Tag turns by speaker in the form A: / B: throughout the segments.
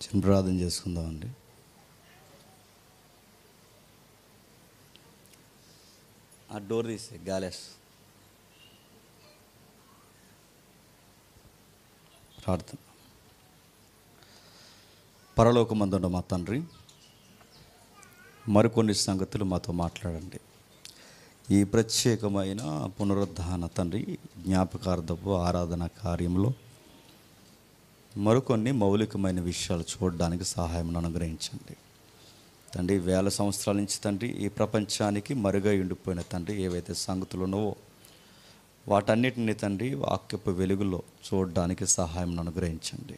A: చిన్న ప్రార్థన చేసుకుందామండి. ఆ డోర్ తీసే గాలేస్ ప్రార్థన. పరలోకమందున్న మా తండ్రి, మరికొన్ని సంగతులు మాతో మాట్లాడండి. ఈ ప్రత్యేకమైన పునరుద్ధాన తండ్రి జ్ఞాపకార్థపు ఆరాధన కార్యంలో మరికొన్ని మౌలికమైన విషయాలు చూడడానికి సహాయం అనుగ్రహించండి తండ్రి. వేల సంవత్సరాల నుంచి తండ్రి ఈ ప్రపంచానికి మరుగై ఉండిపోయిన తండ్రి ఏవైతే సంగతులు ఉన్నావో వాటన్నిటిని తండ్రి వాక్యపు వెలుగులో చూడడానికి సహాయం అనుగ్రహించండి.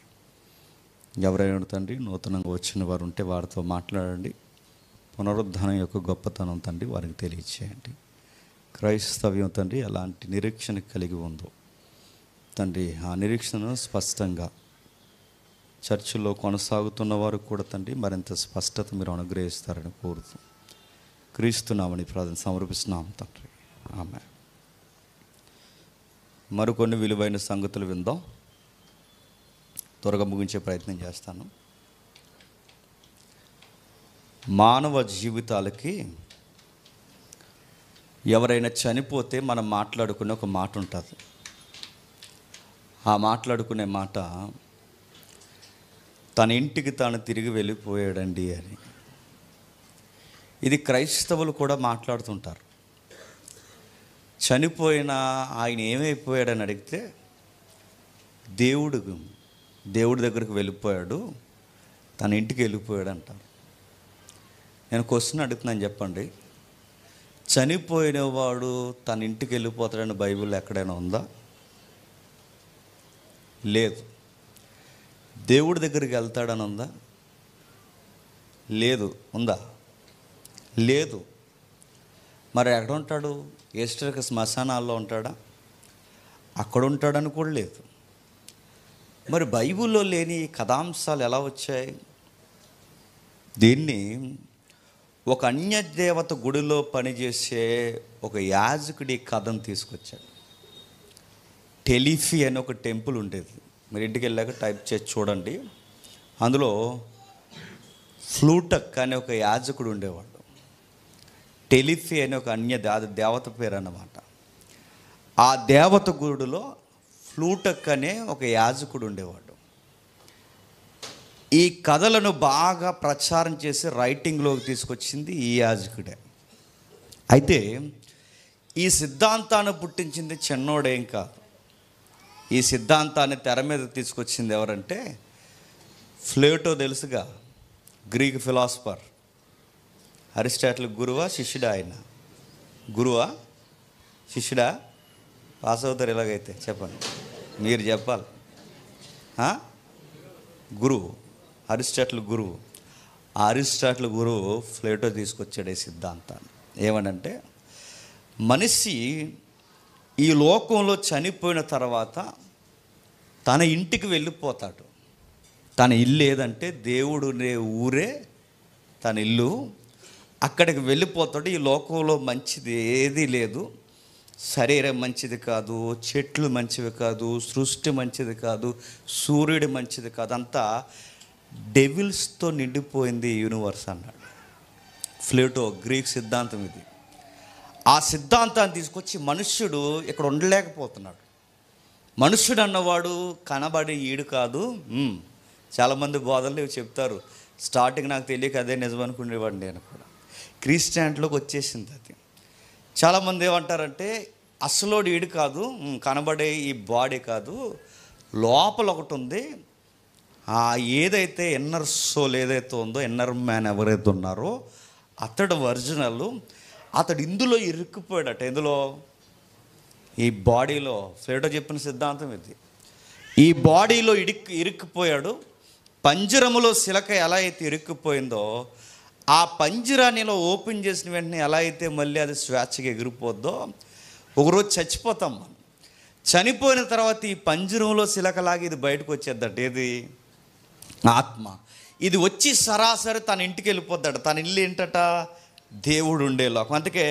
A: ఎవరైనా తండ్రి నూతనంగా వచ్చిన వారు ఉంటే వారితో మాట్లాడండి. పునరుద్ధానం యొక్క గొప్పతనం తండ్రి వారికి తెలియచేయండి. క్రైస్తవ్యం తండ్రి ఎలాంటి నిరీక్షణ కలిగి ఉందో తండ్రి ఆ నిరీక్షణను స్పష్టంగా చర్చిలో కొనసాగుతున్న వారు కూడా తండ్రి మరింత స్పష్టత మీరు అనుగ్రహిస్తారని కోరుతూ క్రీస్తునామని ప్రార్థన సమర్పిస్తున్నాం తండ్రి. ఆమె మరికొన్ని విలువైన సంగతులు విందాం. త్వరగా ముగించే ప్రయత్నం చేస్తాను. మానవ జీవితాలకి ఎవరైనా చనిపోతే మనం మాట్లాడుకునే ఒక మాట ఉంటుంది. ఆ మాట్లాడుకునే మాట తన ఇంటికి తాను తిరిగి వెళ్ళిపోయాడండి అని. ఇది క్రైస్తవులు కూడా మాట్లాడుతుంటారు. చనిపోయిన ఆయన ఏమైపోయాడని అడిగితే దేవుడి దగ్గరికి వెళ్ళిపోయాడు, తన ఇంటికి వెళ్ళిపోయాడు అంటారు. నేను క్వశ్చన్ అడుగుతున్నాను, చెప్పండి. చనిపోయిన వాడు తన ఇంటికి వెళ్ళిపోతాడని బైబిల్లో ఎక్కడైనా ఉందా? లేదు. దేవుడి దగ్గరికి వెళ్తాడని ఉందా? లేదు. ఉందా? లేదు. మరి ఎక్కడ ఉంటాడు? ఈస్టర్కి శ్మశానాల్లో ఉంటాడా? అక్కడ ఉంటాడని కూడా లేదు. మరి బైబిల్లో లేని కథాంశాలు ఎలా వచ్చాయి? దీన్ని ఒక అన్యదేవత గుడిలో పనిచేసే ఒక యాజకుడి కథను తీసుకొచ్చాడు. టెలిఫీ అని ఒక టెంపుల్ ఉండేది. మీరు ఇంటికి వెళ్ళాక టైప్ చేసి చూడండి. అందులో ఫ్లూటక్ అనే ఒక యాజకుడు ఉండేవాడు. టెలిఫీ అనే ఒక దేవత పేరు అన్నమాట. ఆ దేవత గుడిలో ఫ్లూటక్ అనే ఒక యాజకుడు ఉండేవాడు. ఈ కథలను బాగా ప్రచారం చేసి రైటింగ్లోకి తీసుకొచ్చింది ఈ యాజకుడే. అయితే ఈ సిద్ధాంతాన్ని పుట్టించింది చిన్నోడేం కాదు. ఈ సిద్ధాంతాన్ని తెర మీద తీసుకొచ్చింది ఎవరంటే ప్లేటో. తెలుసుగా, గ్రీక్ ఫిలాసఫర్. అరిస్టాటిల్ గురువా శిష్యుడా? ఆయన గురువా శిష్యుడా? పాస్ అవుతారు ఎలాగైతే చెప్పండి, మీరు చెప్పాలి. గురువు, అరిస్టాటిల్ గురువు. ఆ అరిస్టాటిల్ గురువు ప్లేటో తీసుకొచ్చాడు ఈ సిద్ధాంతాన్ని. ఏమనంటే మనిషి ఈ లోకంలో చనిపోయిన తర్వాత తన ఇంటికి వెళ్ళిపోతాడు. తన ఇల్లు ఏదంటే దేవుడు ఊరే తన ఇల్లు. అక్కడికి వెళ్ళిపోతాడు. ఈ లోకంలో మంచిది ఏదీ లేదు. శరీరం మంచిది కాదు, చెట్లు మంచివి కాదు, సృష్టి మంచిది కాదు, సూర్యుడు మంచిది కాదు, అంతా డెవిల్స్తో నిండిపోయింది యూనివర్స్ అన్నాడు ప్లేటో. గ్రీక్ సిద్ధాంతం ఇది. ఆ సిద్ధాంతాన్ని తీసుకొచ్చి మనుష్యుడు ఇక్కడ ఉండలేకపోతున్నాడు. మనుష్యుడు అన్నవాడు కనబడి ఈడు కాదు. చాలామంది బోధనలు చెప్తారు. స్టార్టింగ్ నాకు తెలియక అదే నిజం అనుకునేవాడు నేను కూడా. క్రిస్టియానిటీలోకి వచ్చేసింది అది. చాలామంది ఏమంటారంటే అసలోడు ఈడు కాదు, కనబడే ఈ బాడీ కాదు, లోపల ఒకటి ఉంది. ఏదైతే ఇన్నర్ సోల్ ఏదైతే ఉందో, ఇన్నర్ మ్యాన్ ఎవరైతే ఉన్నారో అతడు ఒరిజినల్. అతడు ఇందులో ఇరుక్కుపోయాడట. ఇందులో ఈ బాడీలో. ప్లేటో చెప్పిన సిద్ధాంతం ఇది. ఈ బాడీలో ఇరుక్కుపోయాడు. పంజరములో సిలక ఎలా అయితే ఇరుక్కుపోయిందో ఆ పంజరానిలో ఓపెన్ చేసిన వెంటనే ఎలా అయితే మళ్ళీ అది స్వేచ్ఛగా ఎగిరిపోద్దో ఒకరోజు చచ్చిపోతాం మనం. చనిపోయిన తర్వాత ఈ పంజరంలో సిలకలాగి ఇది బయటకు వచ్చేద్దట. ఏది? ఆత్మ. ఇది వచ్చి సరాసరి తన ఇంటికి వెళ్ళిపోద్దట. తన ఇల్లు ఏంటట? దేవుడు ఉండే లోకం. అందుకే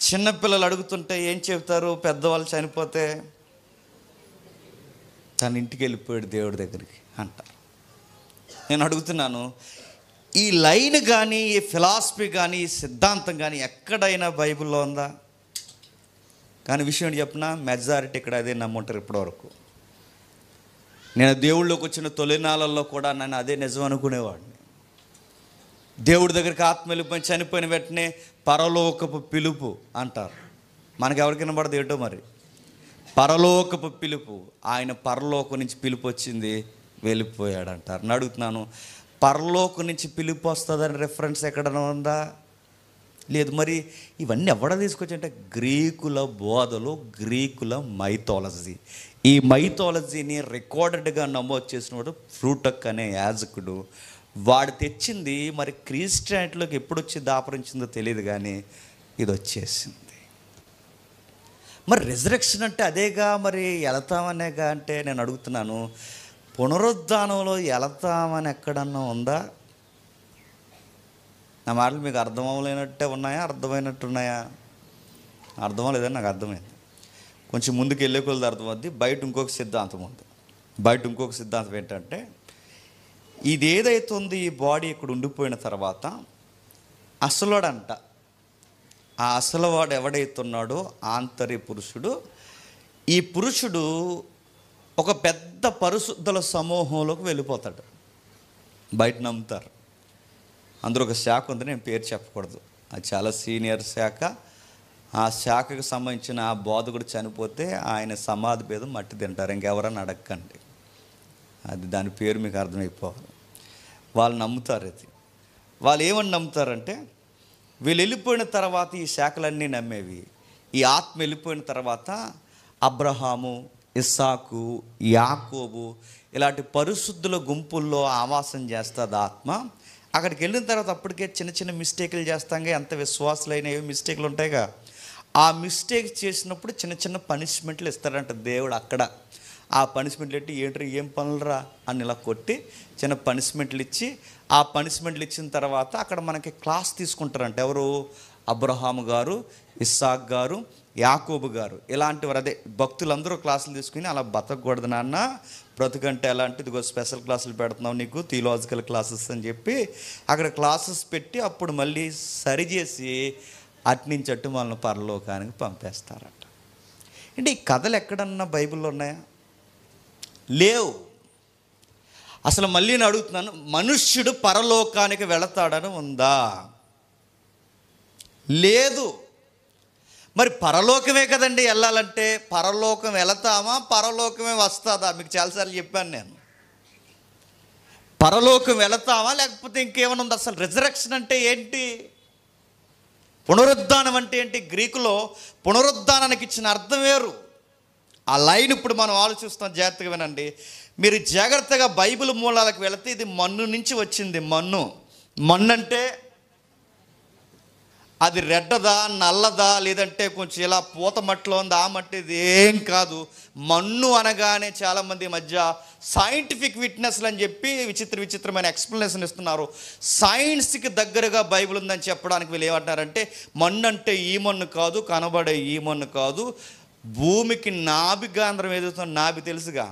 A: చిన్నపిల్లలు అడుగుతుంటే ఏం చెప్తారు? పెద్దవాళ్ళు చనిపోతే తన ఇంటికి వెళ్ళిపోయాడు దేవుడి దగ్గరికి అంటారు. నేను అడుగుతున్నాను, ఈ లైన్ కానీ, ఈ ఫిలాసఫీ కానీ, ఈ సిద్ధాంతం కానీ ఎక్కడైనా బైబిల్లో ఉందా? కానీ విషయం ఏంటి చెప్పిన, మెజారిటీ ఇక్కడ అదే నమ్ముంటారు ఇప్పటివరకు. నేను దేవుళ్ళలోకి వచ్చిన తొలినాళ్ళల్లో కూడా నన్ను అదే నిజం అనుకునేవాడిని. దేవుడి దగ్గరికి ఆత్మ వెళ్ళిపోయి చనిపోయిన వెంటనే పరలోకపు పిలుపు అంటారు. మనకి ఎవరికి వినబడదు ఏంటో మరి. పరలోకపు పిలుపు, ఆయన పరలోకం నుంచి పిలుపు వచ్చింది, వెళ్ళిపోయాడు అంటారు. నేను అడుగుతున్నాను, పరలోకం నుంచి పిలుపు వస్తుందని రెఫరెన్స్ ఎక్కడైనా ఉందా? లేదు. మరి ఇవన్నీ ఎవడ తీసుకొచ్చాయంటే గ్రీకుల బోధలు, గ్రీకుల మైథాలజీ. ఈ మైథాలజీని రికార్డెడ్గా నమోదు చేసినవాడు ఫ్రూటక్ అనే యాజకుడు. వాడు తెచ్చింది మరి క్రిస్టియానిటీలోకి ఎప్పుడు వచ్చి దాపరించిందో తెలియదు, కానీ ఇది వచ్చేసింది. మరి రిజరెక్షన్ అంటే అదేగా, మరి వెళతామనేగా అంటే నేను అడుగుతున్నాను, పునరుద్ధానంలో వెళతామని ఎక్కడన్నా ఉందా? నా మాటలు మీకు అర్థం అవ్వలేనట్టే ఉన్నాయా, అర్థమైనట్టు ఉన్నాయా? అర్థం లేదని నాకు అర్థమైంది. కొంచెం ముందుకు వెళ్ళే కొలది అర్థమవుద్ది. బయట ఇంకొక సిద్ధాంతం ఉంది. బయట ఇంకొక సిద్ధాంతం ఏంటంటే, ఇది ఏదైతే ఉంది, ఈ బాడీ ఇక్కడ ఉండిపోయిన తర్వాత అసలుడంట, ఆ అసలువాడు ఎవడైతే ఉన్నాడో ఆంతర్య పురుషుడు, ఈ పురుషుడు ఒక పెద్ద పరిశుద్ధుల సమూహంలోకి వెళ్ళిపోతాడు. బయట నమ్ముతారు. అందులో ఒక శాఖ ఉంది, నేను పేరు చెప్పకూడదు, అది చాలా సీనియర్ శాఖ. ఆ శాఖకు సంబంధించిన ఆ బోధకుడు చనిపోతే ఆయన సమాధి భేదం మట్టి తింటారు. ఇంకెవరన్నా అడగండి, అది దాని పేరు మీకు అర్థమైపోవాలి. వాళ్ళు నమ్ముతారు. అది వాళ్ళు ఏమని నమ్ముతారంటే, వీళ్ళు వెళ్ళిపోయిన తర్వాత ఈ శాఖలన్నీ నమ్మేవి. ఈ ఆత్మ వెళ్ళిపోయిన తర్వాత అబ్రహాము, ఇస్సాకు, యాకోబు ఇలాంటి పరిశుద్ధుల గుంపుల్లో ఆవాసం చేస్తుంది ఆత్మ. అక్కడికి వెళ్ళిన తర్వాత అప్పటికే చిన్న చిన్న మిస్టేకులు చేస్తాంగా, ఎంత విశ్వాసులైన ఏవి మిస్టేకులు ఉంటాయిగా, ఆ మిస్టేక్స్ చేసినప్పుడు చిన్న చిన్న పనిష్మెంట్లు ఇస్తారంట దేవుడు అక్కడ. ఆ పనిష్మెంట్లు ఎట్టి ఏంటి, ఏం పనులరా అని ఇలా కొట్టి చిన్న పనిష్మెంట్లు ఇచ్చి, ఆ పనిష్మెంట్లు ఇచ్చిన తర్వాత అక్కడ మనకి క్లాస్ తీసుకుంటారంట. ఎవరు? అబ్రహాము గారు, ఇస్సాక్ గారు, యాకోబు గారు, ఇలాంటివారు. అదే భక్తులందరూ క్లాసులు తీసుకుని, అలా బతకూడదు నాన్న, బ్రతుకంటే ఎలాంటిది, ఇదిగో స్పెషల్ క్లాసులు పెడుతున్నావు నీకు, థియలాజికల్ క్లాసెస్ అని చెప్పి అక్కడ క్లాసెస్ పెట్టి అప్పుడు మళ్ళీ సరిచేసి అట్నుంచి అట్టు మనల్ని పరలోకానికి పంపేస్తారట. అంటే ఈ కథలు ఎక్కడన్నా బైబిల్లో ఉన్నాయా? లేవు. అసలు మళ్ళీ నేను అడుగుతున్నాను, మనుష్యుడు పరలోకానికి వెళతాడని ఉందా? లేదు. మరి పరలోకమే కదండి వెళ్ళాలంటే, పరలోకం వెళతామా, పరలోకమే వస్తుందా? మీకు చాలాసార్లు చెప్పాను నేను. పరలోకం వెళతామా లేకపోతే ఇంకేమైనా ఉందా? అసలు రిజరెక్షన్ అంటే ఏంటి? పునరుద్ధానం అంటే ఏంటి? గ్రీకులో పునరుద్ధానానికి ఇచ్చిన అర్థం వేరు. ఆ లైన్ ఇప్పుడు మనం ఆలోచిస్తాం. జాగ్రత్తగా వినండి. మీరు జాగ్రత్తగా బైబిల్ మూలాలకు వెళితే ఇది మన్ను నుంచి వచ్చింది. మన్ను అంటే అది రెడ్డదా, నల్లదా, లేదంటే కొంచెం ఇలా పూత మట్టిలో ఉంది, ఆ మట్టి, ఇది ఏం కాదు. మన్ను అనగానే చాలామంది మధ్య సైంటిఫిక్ విట్నెస్లు అని చెప్పి విచిత్రమైన ఎక్స్ప్లెనేషన్ ఇస్తున్నారు. సైన్స్కి దగ్గరగా బైబిల్ ఉందని చెప్పడానికి వీళ్ళు ఏమంటారంటే, మన్ను అంటే ఈ మన్ను కాదు, కనబడే ఈ మన్ను కాదు, భూమికి నాభి గాంధ్రం ఏదైతే నాభి తెలుసుగా,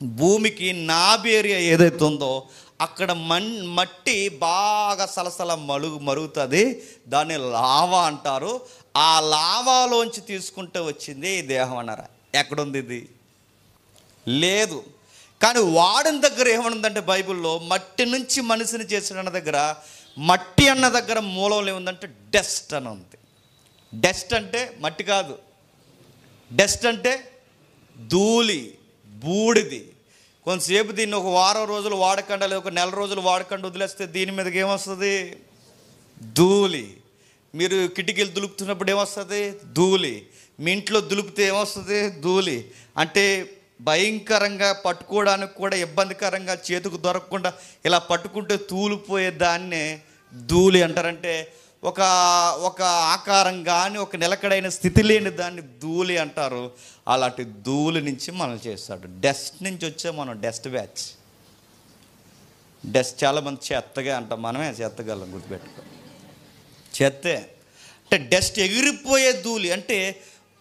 A: భూమికి నాభి ఏరియా ఏదైతే ఉందో అక్కడ మట్టి బాగా సలసల మరుగుతుంది, దాన్ని లావా అంటారు. ఆ లావాలోంచి తీసుకుంటే వచ్చింది ఈ దేహం అన్నారా? ఎక్కడుంది ఇది? లేదు. కానీ వాడిన దగ్గర ఏమనుందంటే బైబిల్లో, మట్టి నుంచి మనిషిని చేసిన దగ్గర, మట్టి అన్న దగ్గర మూలంలో ఏముందంటే డస్ట్ అని ఉంది. డస్ట్ అంటే మట్టి కాదు, డస్ట్ అంటే ధూళి, బూడిది. కొంతసేపు దీన్ని ఒక వారం రోజులు వాడకుండా, లేదా ఒక నెల రోజులు వాడకుండా వదిలేస్తే దీని మీదకి ఏమొస్తుంది? ధూళి. మీరు కిటికీలు దులుపుతున్నప్పుడు ఏమొస్తుంది? ధూళి. మీ ఇంట్లో దులిపితే ఏమొస్తుంది? ధూళి. అంటే భయంకరంగా పట్టుకోవడానికి కూడా ఇబ్బందికరంగా, చేతికి దొరకకుండా ఇలా పట్టుకుంటే తూలిపోయే దాన్నే ధూళి అంటారంటే, ఒక ఆకారం కానీ ఒక నిలకడైన స్థితి లేని దాన్ని ధూళి అంటారు. అలాంటి ధూళి నుంచి మనం చేస్తాడు. డస్ట్ నుంచి వచ్చే మనం డస్ట్ బ్యాచ్. డస్ట్ చాలామంది చెత్తగా అంటాం, మనమే చెత్తగలం, గుర్తుపెట్టుకో. చెత్తే అంటే డస్ట్, ఎగిరిపోయే ధూళి. అంటే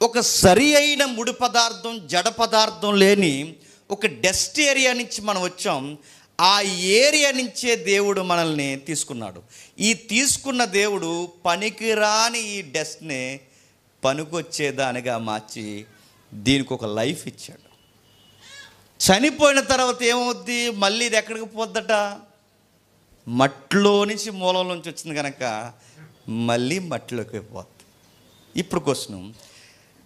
A: ఒక సరి అయిన ముడి పదార్థం, జడ పదార్థం లేని ఒక డస్ట్ ఏరియా నుంచి మనం వచ్చాం. ఆ ఏరియా నుంచే దేవుడు మనల్ని తీసుకున్నాడు. ఈ తీసుకున్న దేవుడు పనికిరాని ఈ డస్ట్ని పనికొచ్చేదానిగా మార్చి దీనికి ఒక లైఫ్ ఇచ్చాడు. చనిపోయిన తర్వాత ఏమవుద్ది? మళ్ళీ ఇది ఎక్కడికి పోద్దట? మట్టిలో నుంచి, మూలం నుంచి వచ్చింది కనుక మళ్ళీ మట్టిలోకి పోద్ది. ఇప్పుడు క్వశ్చను,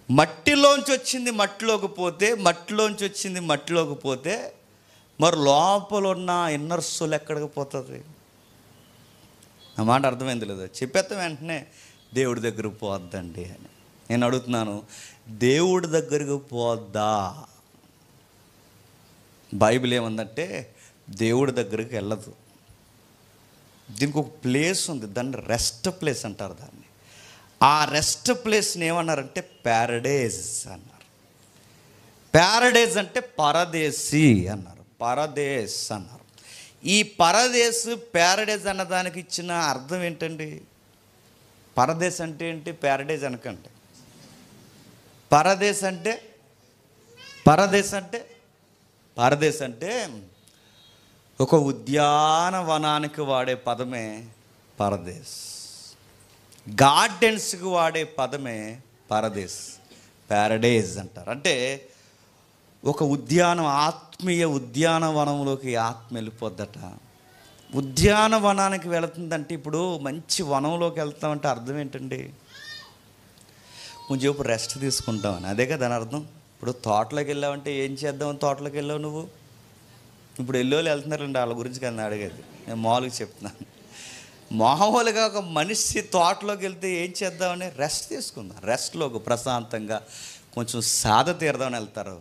A: మట్టిలోంచి వచ్చింది మట్టిలోకి పోతే, మట్టిలోంచి వచ్చింది మట్టిలోకి పోతే మరి లోపల ఉన్న ఇన్నర్ సోల్ ఎక్కడికి పోతుంది? నా మాట అర్థమైంది లేదా? చెప్పేస్తాం వెంటనే దేవుడి దగ్గరకు పోద్దండి అని. నేను అడుగుతున్నాను, దేవుడి దగ్గరకు పోద్దా? బైబిల్ ఏమందంటే దేవుడి దగ్గరికి వెళ్ళదు. దీనికి ఒక ప్లేస్ ఉంది, దాన్ని రెస్ట్ ప్లేస్ అంటారు. దాన్ని, ఆ రెస్ట్ ప్లేస్ని ఏమన్నారంటే ప్యారడైజ్ అన్నారు. ప్యారడైజ్ అంటే పరదేశి అన్నారు, పరదేశ్ అన్నారు. ఈ పరదేశ్, ప్యారడైజ్ అన్నదానికి ఇచ్చిన అర్థం ఏంటండి? పరదేశ్ అంటే ఏంటి? ప్యారడైజ్ అనకండి. పరదేశ్ అంటే, పరదేశ్ అంటే, పరదేశ్ అంటే ఒక ఉద్యానవనానికి వాడే పదమే పరదేశ్. గార్డెన్స్కి వాడే పదమే పరదేశ్, ప్యారడైజ్ అంటారు. అంటే ఒక ఉద్యానం, ఆత్మీయ ఉద్యానవనంలోకి ఆత్మ వెళ్ళిపోద్దట. ఉద్యానవనానికి వెళుతుందంటే ఇప్పుడు మంచి వనంలోకి వెళ్తామంటే అర్థం ఏంటండి? కొంచెం ఇప్పుడు రెస్ట్ తీసుకుంటామని, అదే కదా దాని అర్థం. ఇప్పుడు తోటలోకి వెళ్ళావంటే ఏం చేద్దామని తోటలోకి వెళ్ళావు నువ్వు? ఇప్పుడు వెళ్ళేవాళ్ళు వెళ్తున్నారండి, వాళ్ళ గురించి కదా అడిగేది. నేను మామూలుగా చెప్తున్నాను. మామూలుగా ఒక మనిషి తోటలోకి వెళ్తే ఏం చేద్దామని రెస్ట్ తీసుకుందాం, రెస్ట్లోకి ప్రశాంతంగా కొంచెం సేద తీరదామని వెళ్తారు.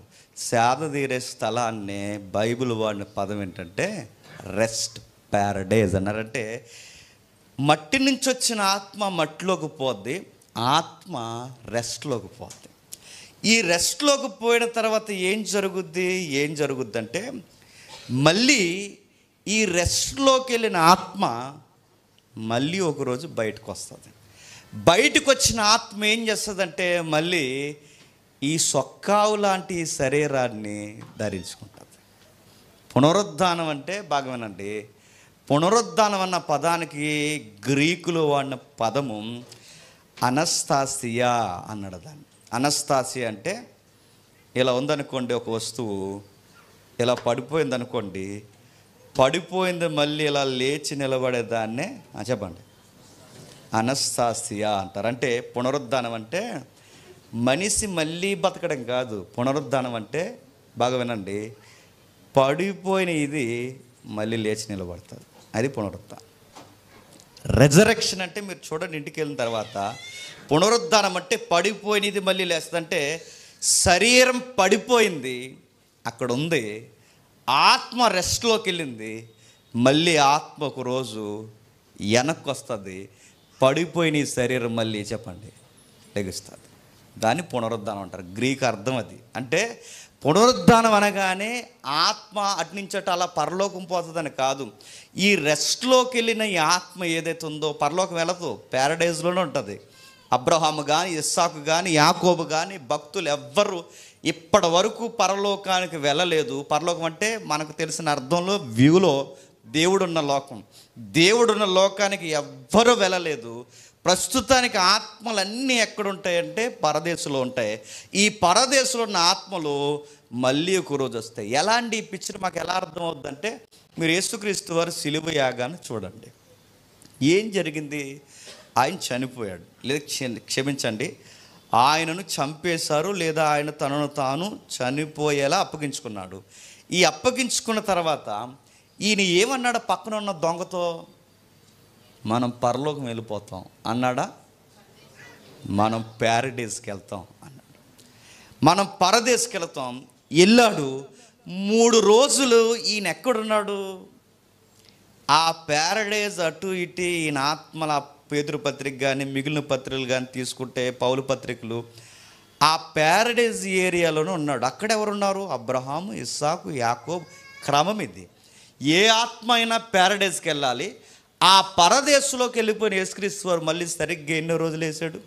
A: సేద తీరే స్థలాన్ని బైబిల్ వాడిన పదం ఏంటంటే రెస్ట్, ప్యారడైజ్ అన్నారంటే మట్టి నుంచి వచ్చిన ఆత్మ మట్టిలోకి పోద్ది, ఆత్మ రెస్ట్లోకి పోద్ది. ఈ రెస్ట్లోకి పోయిన తర్వాత ఏం జరుగుద్ది అంటే మళ్ళీ ఈ రెస్ట్లోకి వెళ్ళిన ఆత్మ మళ్ళీ ఒకరోజు బయటకు వస్తుంది. బయటకు వచ్చిన ఆత్మ ఏం చేస్తుందంటే మళ్ళీ ఈ సొక్కావు లాంటి ఈ శరీరాన్ని ధరించుకుంటుంది. పునరుద్ధానం అంటే బాగా వినండి, పునరుద్ధానం అన్న పదానికి గ్రీకులో వాడిన పదము అనస్తాసియా అన్నాడు. దాన్ని అనస్తాసియా అంటే ఇలా ఉందనుకోండి, ఒక వస్తువు ఇలా పడిపోయింది అనుకోండి, పడిపోయింది మళ్ళీ ఇలా లేచి నిలబడేదాన్నే చెప్పండి అనస్తాసియా అంటారు. అంటే పునరుద్ధానం అంటే మనిషి మళ్ళీ బతకడం కాదు. పునరుద్ధానం అంటే బాగా వినండి, పడిపోయిన ఇది మళ్ళీ లేచి నిలబడుతుంది, అది పునరుద్ధానం. రెజరెక్షన్ అంటే మీరు చూడండి, ఇంటికి వెళ్ళిన తర్వాత పునరుద్ధానం అంటే పడిపోయినది మళ్ళీ లేస్తుంది. అంటే శరీరం పడిపోయింది, అక్కడ ఉంది, ఆత్మ రెస్ట్లోకి వెళ్ళింది, మళ్ళీ ఆత్మ ఒక రోజు వెనక్కి వస్తుంది, పడిపోయిన ఈ శరీరం మళ్ళీ చెప్పండి లెగుస్తుంది. దాన్ని పునరుద్ధానం అంటారు. గ్రీక్ అర్థం అది. అంటే పునరుద్ధానం అనగానే ఆత్మ అట్నుంచట అలా పరలోకం పోతుందని కాదు. ఈ రెస్ట్లోకి వెళ్ళిన ఈ ఆత్మ ఏదైతే ఉందో పరలోకం వెళ్ళదు, ప్యారడైజ్లోనే ఉంటుంది. అబ్రహాము కానీ, ఇస్సాకు కానీ, యాకోబు కానీ, భక్తులు ఎవ్వరు ఇప్పటి వరకు పరలోకానికి వెళ్ళలేదు. పరలోకం అంటే మనకు తెలిసిన అర్థంలో వ్యూలో దేవుడున్న లోకం. దేవుడున్న లోకానికి ఎవ్వరూ వెళ్ళలేదు. ప్రస్తుతానికి ఆత్మలన్నీ ఎక్కడుంటాయంటే పరదేశంలో ఉంటాయి. ఈ పరదేశంలో ఉన్న ఆత్మలు మళ్ళీ ఒక రోజు వస్తాయి. ఎలాంటి ఈ పిక్చర్ మాకు ఎలా అర్థం అవుతుందంటే, మీరు యేసుక్రీస్తు వారు సిలువ యాగాన్ని చూడండి. ఏం జరిగింది? ఆయన చనిపోయాడు, లేదా క్షమించండి, ఆయనను చంపేశారు, లేదా ఆయన తనను తాను చనిపోయేలా అప్పగించుకున్నాడు. ఈ అప్పగించుకున్న తర్వాత ఈయన ఏమన్నాడు పక్కన ఉన్న దొంగతో? మనం పరలోకం వెళ్ళిపోతాం అన్నాడా? మనం ప్యారడైజ్కి వెళ్తాం అన్నాడు. మనం పరదేశకి వెళ్తాం. వెళ్ళాడు. 3 రోజులు ఈయన ఎక్కడున్నాడు? ఆ ప్యారడైజ్ అటు ఇటు ఈయన ఆత్మల పేతురు పత్రిక కానీ, మిగిలిన పత్రికలు కానీ తీసుకుంటే, పౌలు పత్రికలు, ఆ ప్యారడైజ్ ఏరియాలోనే ఉన్నాడు. అక్కడ ఎవరున్నారు? అబ్రహాము, ఇస్సాకు, యాకోబు. క్రమం ఇది. ఏ ఆత్మ అయినా ప్యారడైజ్కి వెళ్ళాలి. ఆ పరదేశంలోకి వెళ్ళిపోయిన యేసుక్రీస్తు వారు మళ్ళీ సరిగ్గా ఎన్నో రోజులు వేసాడు?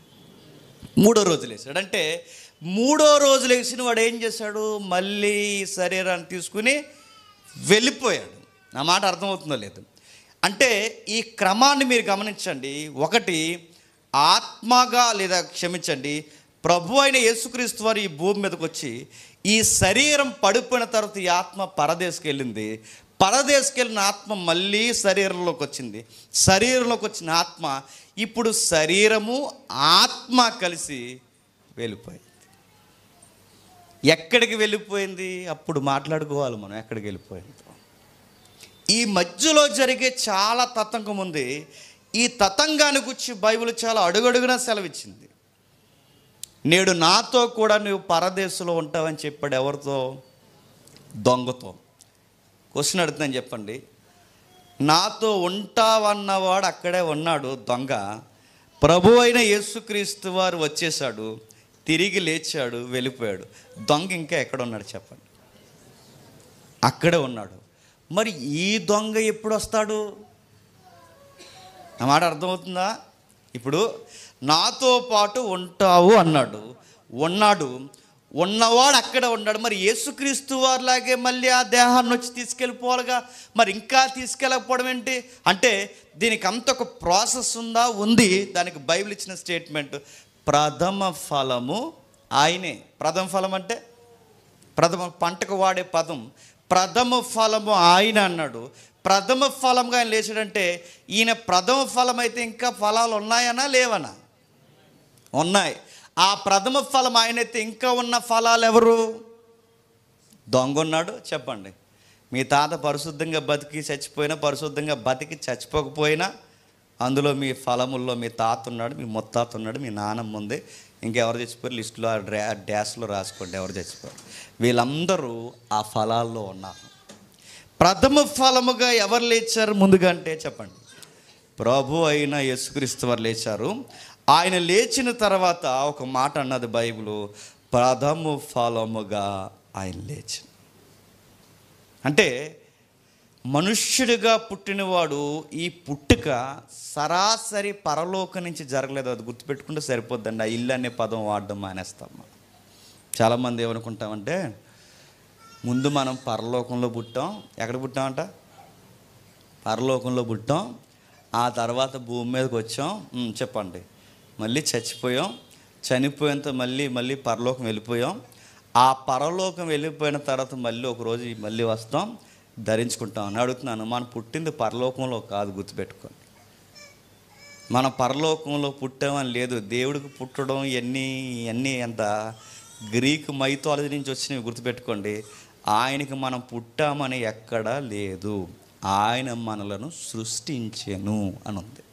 A: 3వ రోజులు వేసాడు. అంటే 3వ రోజులు వేసిన వాడు ఏం చేశాడు? మళ్ళీ శరీరాన్ని తీసుకుని వెళ్ళిపోయాడు. నా మాట అర్థమవుతుందో లేదు? అంటే ఈ క్రమాన్ని మీరు గమనించండి. ఒకటి, ఆత్మగా లేదా క్షమించండి, ప్రభు అయిన యేసుక్రీస్తు వారు ఈ భూమి మీదకి వచ్చి ఈ శరీరం పడిపోయిన తర్వాత ఈ ఆత్మ పరదేశకి వెళ్ళింది. పరదేశకి వెళ్ళిన ఆత్మ మళ్ళీ శరీరంలోకి వచ్చింది. శరీరంలోకి వచ్చిన ఆత్మ ఇప్పుడు శరీరము ఆత్మ కలిసి వెళ్ళిపోయింది. ఎక్కడికి వెళ్ళిపోయింది? అప్పుడు మాట్లాడుకోవాలి మనం ఎక్కడికి వెళ్ళిపోయింది. ఈ మధ్యలో జరిగే చాలా తతంగం ఉంది. ఈ తతంగాన్ని గురించి బైబిల్ చాలా అడుగడుగునా సెలవిచ్చింది. నేడు నాతో కూడా నువ్వు పరదేశంలో ఉంటావని చెప్పాడు. ఎవరితో? దొంగతో. క్వశ్చన్ అడుగుతుందని చెప్పండి. నాతో ఉంటావన్నవాడు అక్కడే ఉన్నాడు దొంగ. ప్రభు అయిన యేసుక్రీస్తు వారు వచ్చేసాడు, తిరిగి లేచాడు, వెళ్ళిపోయాడు. దొంగ ఇంకా ఎక్కడ ఉన్నాడు చెప్పండి? అక్కడే ఉన్నాడు. మరి ఈ దొంగ ఎప్పుడు వస్తాడు? నా మాట అర్థమవుతుందా? ఇప్పుడు నాతో పాటు ఉంటావు అన్నాడు, ఉన్నాడు, ఉన్నవాడు అక్కడ ఉన్నాడు. మరి యేసుక్రీస్తు వారిలాగే మళ్ళీ ఆ దేహాన్ని వచ్చి తీసుకెళ్ళిపోవాలిగా. మరి ఇంకా తీసుకెళ్ళకపోవడం ఏంటి అంటే దీనికి అంత ఒక ప్రాసెస్ ఉందా? ఉంది. దానికి బైబిల్ ఇచ్చిన స్టేట్మెంట్ ప్రథమ ఫలము ఆయనే. ప్రథమ ఫలం అంటే ప్రథమ పంటకు వాడే పదం. ప్రథమ ఫలము ఆయన అన్నాడు. ప్రథమ ఫలంగా ఆయన లేచాడంటే ఈయన ప్రథమ ఫలం అయితే ఇంకా ఫలాలు ఉన్నాయనా లేవనా? ఉన్నాయి. ఆ ప్రథమ ఫలం ఆయనైతే ఇంకా ఉన్న ఫలాలు ఎవరు? దొంగ ఉన్నాడు. చెప్పండి, మీ తాత పరిశుద్ధంగా బతికి చచ్చిపోయినా, పరిశుద్ధంగా బతికి చచ్చిపోకపోయినా అందులో మీ ఫలముల్లో మీ తాత ఉన్నాడు, మీ ముత్తాత ఉన్నాడు, మీ నాన్నమ్మ ఉంది. ఇంకెవరు చచ్చిపోయారు లిస్టులో డ్యాస్లో రాసుకోండి ఎవరు చచ్చిపోయారు. వీళ్ళందరూ ఆ ఫలాల్లో ఉన్నారు. ప్రథమ ఫలముగా ఎవరు లేచారు ముందుగా అంటే చెప్పండి, ప్రభు అయిన యేసుక్రీస్తు వారు లేచారు. ఆయన లేచిన తర్వాత ఒక మాట అన్నది బైబిల్, ప్రథమ ఫలముగా ఆయన లేచి. అంటే మనుష్యుడిగా పుట్టినవాడు ఈ పుట్టుక సరాసరి పరలోకం నుంచి జరగలేదు. అది గుర్తుపెట్టుకుంటే సరిపోద్దండి. ఆ ఇల్లు అనే పదం వాడడం మానేస్తాం. చాలామంది ఏమనుకుంటామంటే ముందు మనం పరలోకంలో పుట్టాం. ఎక్కడ పుట్టామంట? పరలోకంలో పుట్టాం. ఆ తర్వాత భూమి మీదకి వచ్చాం. చెప్పండి, మళ్ళీ చచ్చిపోయాం. చనిపోయేంత మళ్ళీ పరలోకం వెళ్ళిపోయాం. ఆ పరలోకం వెళ్ళిపోయిన తర్వాత మళ్ళీ ఒకరోజు మళ్ళీ వస్తాం, ధరించుకుంటాం అని అడుగుతున్నాను. మనం పుట్టింది పరలోకంలో కాదు, గుర్తుపెట్టుకోండి. మనం పరలోకంలో పుట్టామని లేదు. దేవుడికి పుట్టడం ఇవన్నీ ఎంత గ్రీకు మైథాలజీ నుంచి వచ్చినవి గుర్తుపెట్టుకోండి. ఆయనకి మనం పుట్టామని ఎక్కడా లేదు. ఆయన మనలను సృష్టించెను అని ఉంది.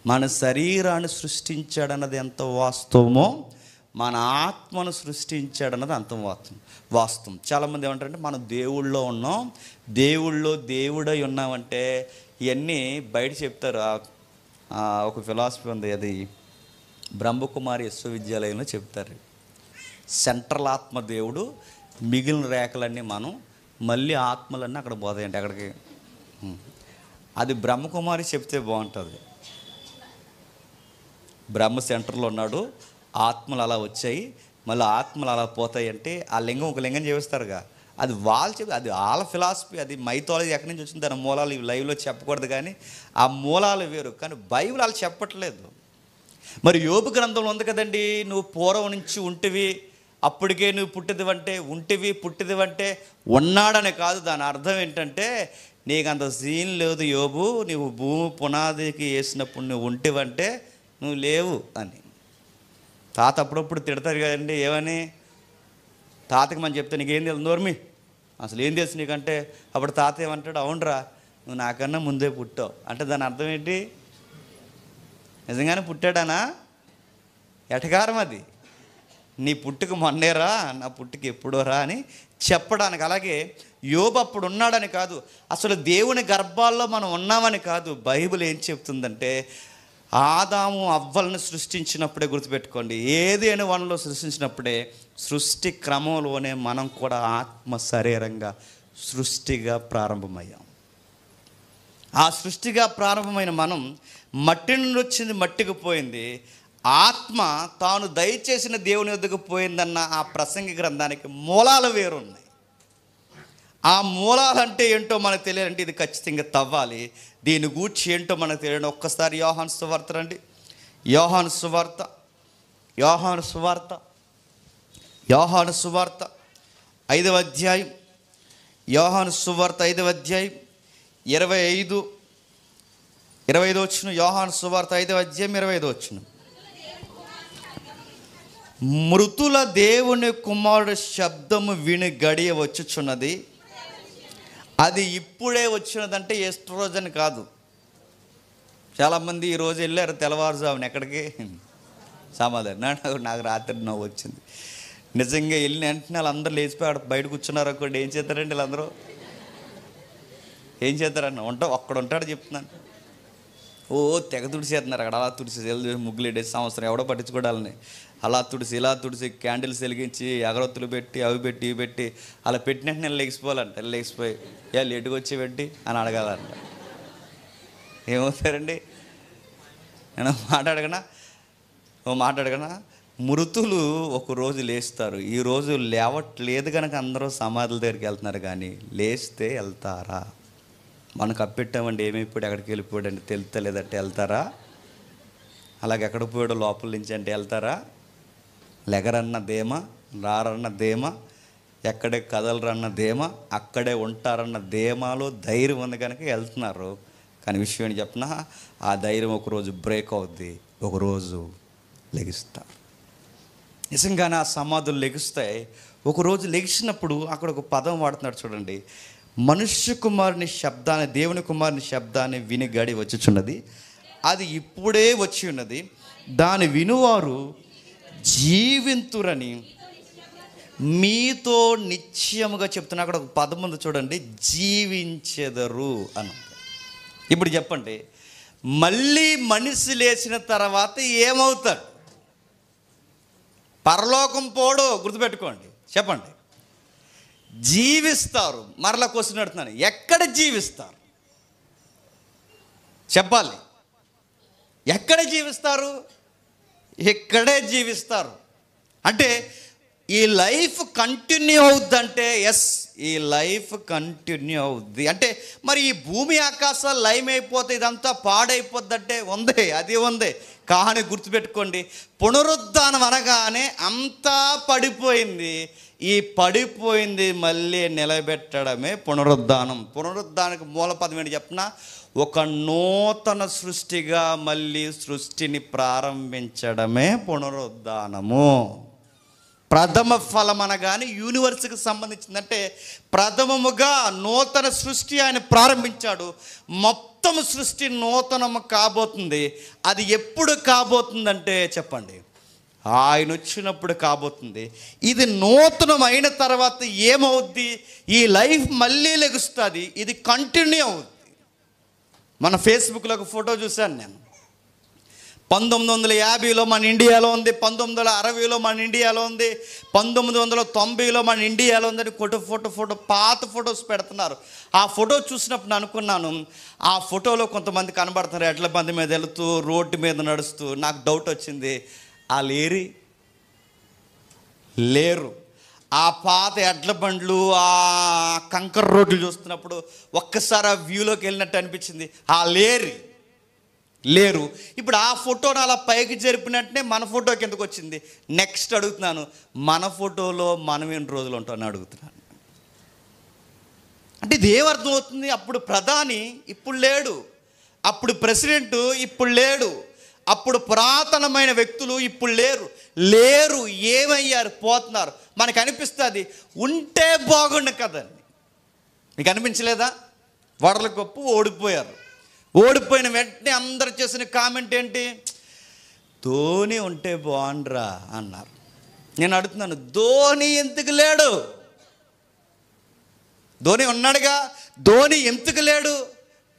A: మన శరీరాన్ని సృష్టించాడన్నది ఎంత వాస్తవమో మన ఆత్మను సృష్టించాడన్నది అంత వాస్తవం. చాలామంది ఏమంటారంటే మనం దేవుళ్ళో ఉన్నాం, దేవుళ్ళో దేవుడై ఉన్నామంటే ఇవన్నీ బయట చెప్తారు. ఒక ఫిలాసఫీ ఉంది, అది బ్రహ్మకుమారి విశ్వవిద్యాలయంలో చెప్తారు. సెంట్రల్ ఆత్మ దేవుడు, మిగిలిన రేఖలన్నీ మనం, మళ్ళీ ఆత్మలన్నీ అక్కడ పోతాయండి. అక్కడికి అది బ్రహ్మకుమారి చెప్తే బాగుంటుంది. బ్రహ్మ సెంటర్లో ఉన్నాడు, ఆత్మలు అలా వచ్చాయి, మళ్ళీ ఆత్మలు అలా పోతాయి అంటే ఆ లింగం ఒక లింగం చేస్తారుగా. అది వాళ్ళు చెప్పి, అది వాళ్ళ ఫిలాసఫీ, అది మైథాలజీ ఎక్కడి నుంచి వచ్చింది. దాని మూలాలు లైవ్లో చెప్పకూడదు, కానీ ఆ మూలాలు వేరు. కానీ బైబిల్ వాళ్ళు చెప్పట్లేదు. మరి యోబు గ్రంథంలో ఉంది కదండి, నువ్వు పూర్వం నుంచి ఉంటివి, అప్పటికే నువ్వు పుట్టిదివంటే ఉన్నాడని కాదు. దాని అర్థం ఏంటంటే నీకు అంత సీన్ లేదు యోబు, నువ్వు భూమి పునాదికి వేసినప్పుడు నువ్వు ఉంటివంటే నువ్వు లేవు అని. తాత అప్పుడప్పుడు తిడతారు కదండి, ఏమని? తాతకి మనం చెప్తే నీకేం తెలుసు నోర్మి, అసలు ఏం తెలుసు నీకంటే అప్పుడు తాత ఏమంటాడు, అవునరా నువ్వు నాకన్నా ముందే పుట్టావు అంటే దాని అర్థం ఏంటి? నిజంగానే పుట్టాడానా? ఎటకారం అది. నీ పుట్టుక మొన్నేరా, నా పుట్టుక ఎప్పుడోరా అని చెప్పడానికి. అలాగే యోబు అప్పుడు ఉన్నాడని కాదు, అసలు దేవుని గర్భాల్లో మనం ఉన్నామని కాదు. బైబిల్ ఏం చెప్తుందంటే ఆదాము అవ్వలను సృష్టించినప్పుడే, గుర్తుపెట్టుకోండి, ఏదైనా వనలో సృష్టించినప్పుడే సృష్టి క్రమంలోనే మనం కూడా ఆత్మ శరీరంగా సృష్టిగా ప్రారంభమయ్యాం. ఆ సృష్టిగా ప్రారంభమైన మనం మట్టి నుండి వచ్చింది మట్టికి పోయింది. ఆత్మ తాను దయచేసిన దేవుని వద్దకు పోయిందన్న ఆ ప్రసంగి గ్రంథానికి మూలాలు వేరున్నాయి. ఆ మూలాలంటే ఏంటో మనకు తెలియాలంటే ఇది ఖచ్చితంగా తవ్వాలి. దీని గూర్చి ఏంటో మనకు తెలియదు. ఒక్కసారి యోహాను సువార్త రండి. యోహాను సువార్త 5వ అధ్యాయం, యోహాను సువార్త 5వ అధ్యాయం 25 వచనం. యోహాను సువార్త 5వ అధ్యాయం 25 వచనం. మృతుల దేవుని కుమారుడు శబ్దము విని గడియ వచ్చుచున్నది, అది ఇప్పుడే వచ్చినదంటే ఎస్ట్రోజన్ కాదు. చాలామంది ఈరోజు వెళ్ళారు తెల్లవారుజామున ఎక్కడికి, సమాధానం నాకు రాత్రి నవ్వు వచ్చింది. నిజంగా వెళ్ళిన వెంటనే వాళ్ళందరూ లేచిపోయాడు బయట కూర్చున్నారు అనుకోండి, ఏం చేస్తారండి వీళ్ళందరూ? ఏం చేస్తారన్న ఒక్కడ ఉంటాడు చెప్తున్నాను. తెగ తుడిసేస్తున్నారు అక్కడ. అలా తుడిసి ముగ్గులు పెట్టేసి సంవత్సరం ఎవడో పట్టించుకోవడాలని అలా తుడిసి ఇలా తుడిసి క్యాండిల్స్ వెలిగించి అగరొత్తులు పెట్టి అవి పెట్టి ఇవి పెట్టి అలా పెట్టినట్టు నేను లెగిసిపోవాలంట. లెగిసిపోయి లేటుగా వచ్చి పెట్టి అని అడగాలంట. ఏమవుతారండి? నేను మాట్లాడగనా మృతులు ఒకరోజు లేస్తారు. ఈరోజు లేవట్లేదు కనుక అందరూ సమాధుల దగ్గరికి వెళ్తున్నారు, కానీ లేస్తే వెళ్తారా? మనకు అప్పెట్టామండి ఏమైపోయాడు ఎక్కడికి వెళ్ళిపోయాడు అంటే తెలుస్తలేదంటే వెళ్తారా? అలాగే ఎక్కడ పోయాడో లోపల నుంచి అంటే వెళ్తారా? లెగరన్న ధీమ, రారన్న ధీమ, ఎక్కడే కదలరన్న ధీమ, అక్కడే ఉంటారన్న ధీమాలో ధైర్యం ఉంది కనుక వెళ్తున్నారు. కానీ విషయం ఏంటి చెప్పినా, ఆ ధైర్యం ఒకరోజు బ్రేక్ అవుద్ది, ఒకరోజు లెగిస్తారు. నిజంగానే ఆ సమాధులు లెగిస్తాయి. ఒకరోజు లెగిసినప్పుడు అక్కడ ఒక పదం వాడుతున్నాడు చూడండి, మనుష్య కుమారుని శబ్దాన్ని, దేవుని కుమారుని శబ్దాన్ని విని గడి వచ్చుచున్నది, అది ఇప్పుడే వచ్చి ఉన్నది, దాని వినువారు జీవింతురని మీతో నిశ్చయముగా చెప్తున్నా. అక్కడ ఒక పదం ఉంది చూడండి, జీవించెదరు అని. ఇప్పుడు చెప్పండి, మళ్ళీ మనిషి లేచిన తర్వాత ఏమవుతాడు? పరలోకం పోడు, గుర్తుపెట్టుకోండి. చెప్పండి, జీవిస్తారు. మరలా క్వశ్చన్ అడుగుతున్నాను, ఎక్కడ జీవిస్తారు? చెప్పాలి. ఎక్కడ జీవిస్తారు? ఇక్కడే జీవిస్తారు. అంటే ఈ లైఫ్ కంటిన్యూ అవుద్దంటే, ఎస్, ఈ లైఫ్ కంటిన్యూ అవుద్ది అంటే, మరి ఈ భూమి ఆకాశాలు లయమైపోతే ఇదంతా పాడైపోద్దంటే ఉంది, అది ఉంది. కానీ గుర్తుపెట్టుకోండి, పునరుద్ధానం అనగానే అంతా పడిపోయింది. ఈ పడిపోయింది మళ్ళీ నిలబెట్టడమే పునరుద్ధానం. పునరుద్ధానికి మూలపదం ఏంటి చెప్పిన, ఒక నూతన సృష్టిగా మళ్ళీ సృష్టిని ప్రారంభించడమే పునరుద్ధానము. ప్రథమ ఫలం అనగానే యూనివర్స్కి సంబంధించిందంటే, ప్రథమముగా నూతన సృష్టి ఆయన ప్రారంభించాడు. మొత్తం సృష్టి నూతనము కాబోతుంది. అది ఎప్పుడు కాబోతుందంటే చెప్పండి, ఆయన వచ్చినప్పుడు కాబోతుంది. ఇది నూతనం అయిన తర్వాత ఏమవుద్ది? ఈ లైఫ్ మళ్ళీ లెగుస్తుంది, ఇది కంటిన్యూ అవుద్ది. మన ఫేస్బుక్లో ఒక ఫోటో చూశాను నేను. 1950లో మన ఇండియాలో ఉంది, 1960లో మన ఇండియాలో ఉంది, 1990లో మన ఇండియాలో ఉందని ఫోటో పాత ఫొటోస్ పెడుతున్నారు. ఆ ఫోటో చూసినప్పుడు అనుకున్నాను, ఆ ఫోటోలో కొంతమంది కనబడుతున్నారు ఎడ్ల బండి మీద వెళుతూ, రోడ్డు మీద నడుస్తూ. నాకు డౌట్ వచ్చింది, ఆ లేరు. ఆ పాత ఎడ్ల బండ్లు, ఆ కంకర రోడ్లు చూస్తున్నప్పుడు ఒక్కసారి ఆ వ్యూలోకి వెళ్ళినట్టు అనిపించింది. ఆ లేరు. ఇప్పుడు ఆ ఫోటోను అలా పైకి జరిపినట్టునే మన ఫోటోకి ఎందుకు వచ్చింది? నెక్స్ట్ అడుగుతున్నాను, మన ఫోటోలో మనం ఎన్ని రోజులు ఉంటామని అడుగుతున్నాను. అంటే ఇది ఏమర్థం అవుతుంది? అప్పుడు ప్రధాని ఇప్పుడు లేడు, అప్పుడు ప్రెసిడెంట్ ఇప్పుడు లేడు, అప్పుడు పురాతనమైన వ్యక్తులు ఇప్పుడు లేరు. ఏమయ్యారు? పోతున్నారు. మనకు అనిపిస్తుంది ఉంటే బాగుండు కదండి. మీకు అనిపించలేదా? వరల్డ్ కప్ ఓడిపోయిన వెంటనే అందరు చేసిన కామెంట్ ఏంటి? ధోని ఉంటే బాగుండ్రా అన్నారు. నేను అడుగుతున్నాను, ధోని ఎందుకు లేడు? ధోని ఉన్నాడుగా, ధోని ఎందుకు లేడు?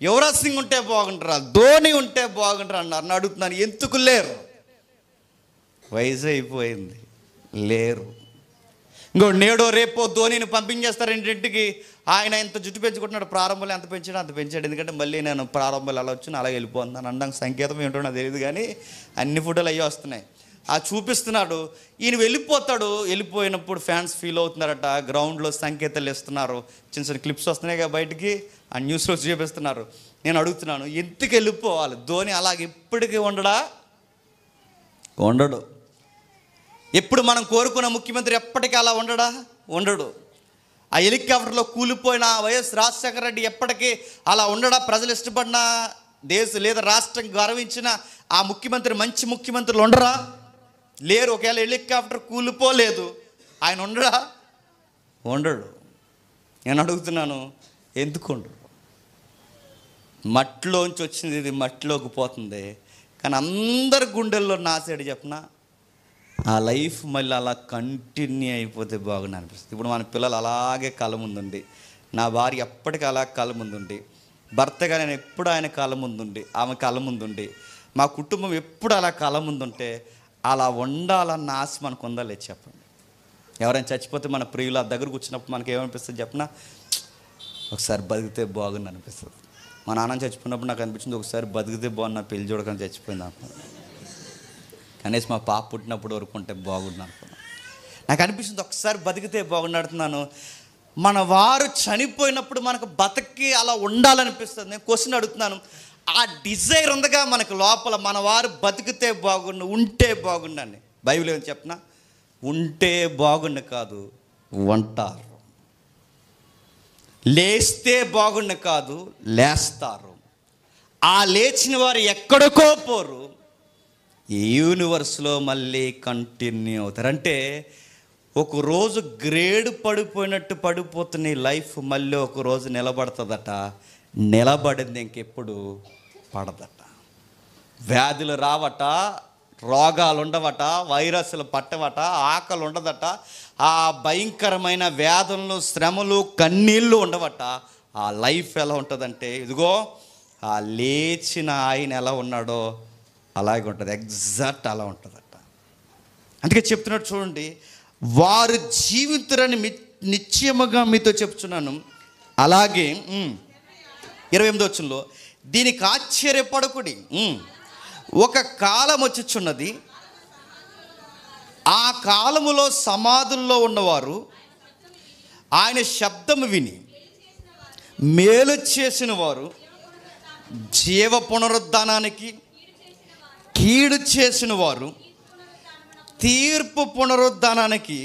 A: యువరాజ్ సింగ్ ఉంటే బాగుంటారా, ధోని ఉంటే బాగుంటారా అన్నారు. నేను అడుగుతున్నాను, ఎందుకు లేరు? వయసు అయిపోయింది, లేరు. ఇంకో నేడో రేపో ధోనిని పంపించేస్తారు ఇంటింటికి. ఆయన ఎంత జుట్టు పెంచుకుంటున్నాడు, ప్రారంభంలో ఎంత పెంచాడో అంత పెంచాడు. ఎందుకంటే మళ్ళీ నేను ప్రారంభంలో అలా వచ్చి అలా వెళ్ళిపోతున్నాను అనడానికి సంకేతం ఏంటో నాకు తెలియదు, కానీ అన్ని ఫోటోలు అయ్యి వస్తున్నాయి. ఆ చూపిస్తున్నాడు. ఈయన వెళ్ళిపోతాడు. వెళ్ళిపోయినప్పుడు ఫ్యాన్స్ ఫీల్ అవుతున్నారట. గ్రౌండ్లో సంకేతాలు ఇస్తున్నారు. చిన్న చిన్న క్లిప్స్ వస్తున్నాయి కదా బయటికి, ఆ న్యూస్లో చూపిస్తున్నారు. నేను అడుగుతున్నాను, ఎందుకు వెళ్ళిపోవాలి? ధోని అలాగే ఇప్పటికీ ఉండడు. ఎప్పుడు మనం కోరుకున్న ముఖ్యమంత్రి ఎప్పటికీ అలా ఉండడు. ఆ హెలికాప్టర్లో కూలిపోయిన వైఎస్ రాజశేఖర రెడ్డి ఎప్పటికీ అలా ఉండడా? ప్రజలు ఇష్టపడిన దేశం లేదా రాష్ట్రం గర్వించిన ఆ ముఖ్యమంత్రి మంచి ముఖ్యమంత్రులు లేరు. ఒకవేళ హెలికాప్టర్ కూలిపోలేదు, ఆయన ఉండడు. నేను అడుగుతున్నాను, ఎందుకు ఉండడు? మట్టిలోంచి వచ్చింది, ఇది మట్టిలోకి పోతుంది. కానీ అందరి గుండెల్లో నాసాడు చెప్పనా, ఆ లైఫ్ మళ్ళీ అలా కంటిన్యూ అయిపోతే బాగుంది అనిపిస్తుంది. ఇప్పుడు మన పిల్లలు అలాగే కళ్ళ ముందుండి, నా భార్య ఎప్పటికీ అలా కళ్ళ ముందుండి, భర్తగా నేను ఎప్పుడు ఆయన కళ్ళ ముందుండి, ఆమె కళ్ళ ముందుండి, మా కుటుంబం ఎప్పుడు అలా కళ్ళ ముందుంటే అలా ఉండాలన్న ఆశ మనకు ఉందా లేదు చెప్పండి. ఎవరైనా చచ్చిపోతే మన ప్రియులు ఆ దగ్గర కూర్చున్నప్పుడు మనకి ఏమనిపిస్తుంది చెప్పనా, ఒకసారి బతికితే బాగుంది అనిపిస్తుంది. మా నాన్న చచ్చిపోయినప్పుడు నాకు అనిపించింది, ఒకసారి బతికితే బాగుంది, నా పెళ్లి చూడకని చచ్చిపోయింది అనుకున్నాను. కనీసం మా పాప పుట్టినప్పుడు వరకు ఉంటే బాగుండు అనుకున్నాను. నాకు అనిపిస్తుంది ఒకసారి బతికితే బాగుండుతున్నాను. మన వారు చనిపోయినప్పుడు మనకు బతికి అలా ఉండాలనిపిస్తుంది. నేను క్వశ్చన్ అడుగుతున్నాను, ఆ డిజైర్ ఉందిగా మనకు లోపల, మన వారు బతికితే బాగుండు, ఉంటే బాగుండని. బైబిల్ ఏమని చెప్పనా, ఉంటే బాగుండు కాదు, ఉంటారు. లేస్తే బాగుండు కాదు, లేస్తారు. ఆ లేచిన వారు ఎక్కడికో పోరు, ఈ యూనివర్స్లో మళ్ళీ కంటిన్యూ అవుతారు. అంటే ఒకరోజు గ్రేడ్ పడిపోయినట్టు పడిపోతున్న ఈ లైఫ్ మళ్ళీ ఒకరోజు నిలబడుతుందట. నిలబడింది ఇంకెప్పుడు పడదట. వ్యాధులు రావట, రోగాలు ఉండవట, వైరస్లు పట్టవట, ఆకలి ఉండదట, ఆ భయంకరమైన వ్యాధులను, శ్రమలు, కన్నీళ్ళు ఉండవట. ఆ లైఫ్ ఎలా ఉంటుందంటే, ఇదిగో ఆ లేచిన ఆయన ఎలా ఉన్నాడో అలాగే ఉంటుంది. ఎగ్జాక్ట్ అలా ఉంటుందట. అందుకే చెప్తున్నాడు చూడండి, వారు జీవితురని నిశ్చయముగా మీతో చెప్తున్నాను. అలాగే 28వ వచనంలో, దీనికి ఆశ్చర్యపడకుడి, ఒక కాలం వచ్చుచున్నది, ఆ కాలములో సమాధుల్లో ఉన్నవారు ఆయన శబ్దము విని మేలు చేసిన వారు జీవ పునరుద్ధానానికి, కీడు చేసిన వారు తీర్పు పునరుద్ధానానికి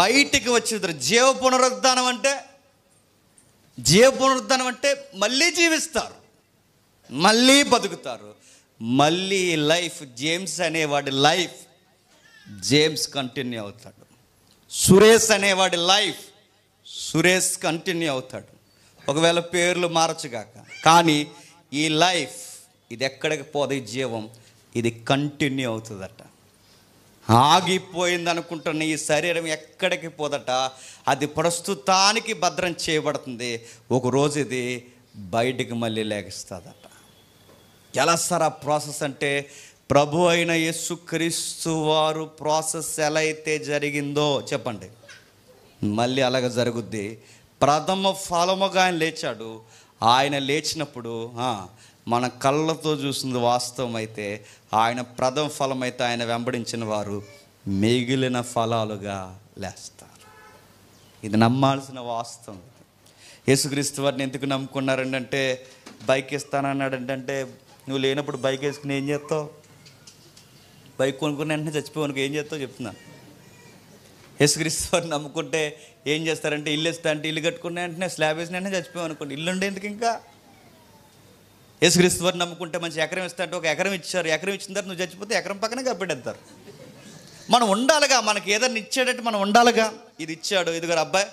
A: బయటికి వచ్చేద్దరు. జీవ పునరుద్ధానం అంటే మళ్ళీ జీవిస్తారు, మళ్ళీ బతుకుతారు, మళ్ళీ లైఫ్. జేమ్స్ అనేవాడి లైఫ్ జేమ్స్ కంటిన్యూ అవుతాడు. సురేష్ అనేవాడి లైఫ్ సురేష్ కంటిన్యూ అవుతాడు. ఒకవేళ పేర్లు మారచ్చుగాక, కానీ ఈ లైఫ్ ఇది ఎక్కడికి పోదు. ఈ జీవం ఇది కంటిన్యూ అవుతుందట. ఆగిపోయింది అనుకుంటున్న ఈ శరీరం ఎక్కడికి పోదట. అది ప్రస్తుతానికి భద్రం చేయబడుతుంది. ఒకరోజు ఇది బయటికి మళ్ళీ లేగిస్తుందట. ఎలా సార్ ఆ ప్రాసెస్ అంటే, ప్రభు అయిన యేసుక్రీస్తు వారు ప్రాసెస్ ఎలా అయితే జరిగిందో చెప్పండి, మళ్ళీ అలాగ జరుగుద్ది. ప్రథమ ఫలముగా ఆయన లేచాడు. ఆయన లేచినప్పుడు మన కళ్ళతో చూసింది వాస్తవం అయితే, ఆయన ప్రథమ ఫలం అయితే ఆయన వెంబడించిన వారు మిగిలిన ఫలాలుగా లేస్తారు. ఇది నమ్మాల్సిన వాస్తవం. యేసుక్రీస్తు వారిని ఎందుకు నమ్ముకున్నారండి అంటే, బైక్ ఇస్తానన్నాడంటే, నువ్వు లేనప్పుడు బైక్ వేసుకుని ఏం చేస్తావు? బైక్ కొనుక్కుని వెంటనే చచ్చిపోవడానికి ఏం చేస్తావు చెప్తున్నాను. యేసుక్రీస్తు వారిని నమ్ముకుంటే ఏం చేస్తారంటే, ఇల్లు ఇస్తా అంటే ఇల్లు కట్టుకున్న వెంటనే స్లాబ్ వేసిన వెంటనే చచ్చిపోయావు అనుకోండి, ఇల్లు ఉండే ఎందుకు ఇంకా. యేసుక్రీస్తు వారిని నమ్ముకుంటే మంచి ఎకరం ఇస్తా అంటే ఒక ఎకరం ఇచ్చారు, ఎకరం ఇచ్చిన తర్వాత నువ్వు చచ్చిపోతే ఎకరం పక్కనే కప్పెడతారు. మనం ఉండాలిగా, మనకి ఏదైనా ఇచ్చాడంటే మనం ఉండాలిగా. ఇది ఇచ్చాడు, ఇదిగో అబ్బాయి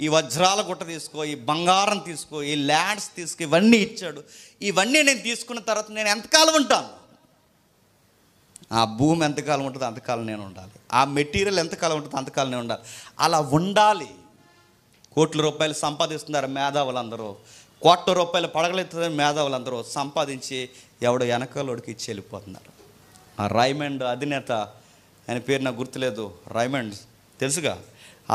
A: ఈ వజ్రాల గుట్ట తీసుకో, ఈ బంగారం తీసుకో, ఈ ల్యాండ్స్ తీసుకో, ఇవన్నీ ఇచ్చాడు. ఇవన్నీ నేను తీసుకున్న తర్వాత నేను ఎంతకాలం ఉంటాను? ఆ భూమి ఎంతకాలం ఉంటుందో అంతకాలం నేను ఉండాలి. ఆ మెటీరియల్ ఎంతకాలం ఉంటుందో అంతకాలం నేను ఉండాలి. అలా ఉండాలి. కోట్ల రూపాయలు సంపాదిస్తున్నారు మేధావులందరూ, కోట్ల రూపాయలు పడగలెత్తుతున్నారు మేధావులందరూ, సంపాదించి ఎవడో వెనకాలోడికి ఇచ్చి వెళ్ళిపోతున్నారు. ఆ రైమండ్ అధినేత, ఆయన పేరు నాకు గుర్తులేదు, రైమండ్ తెలుసుగా,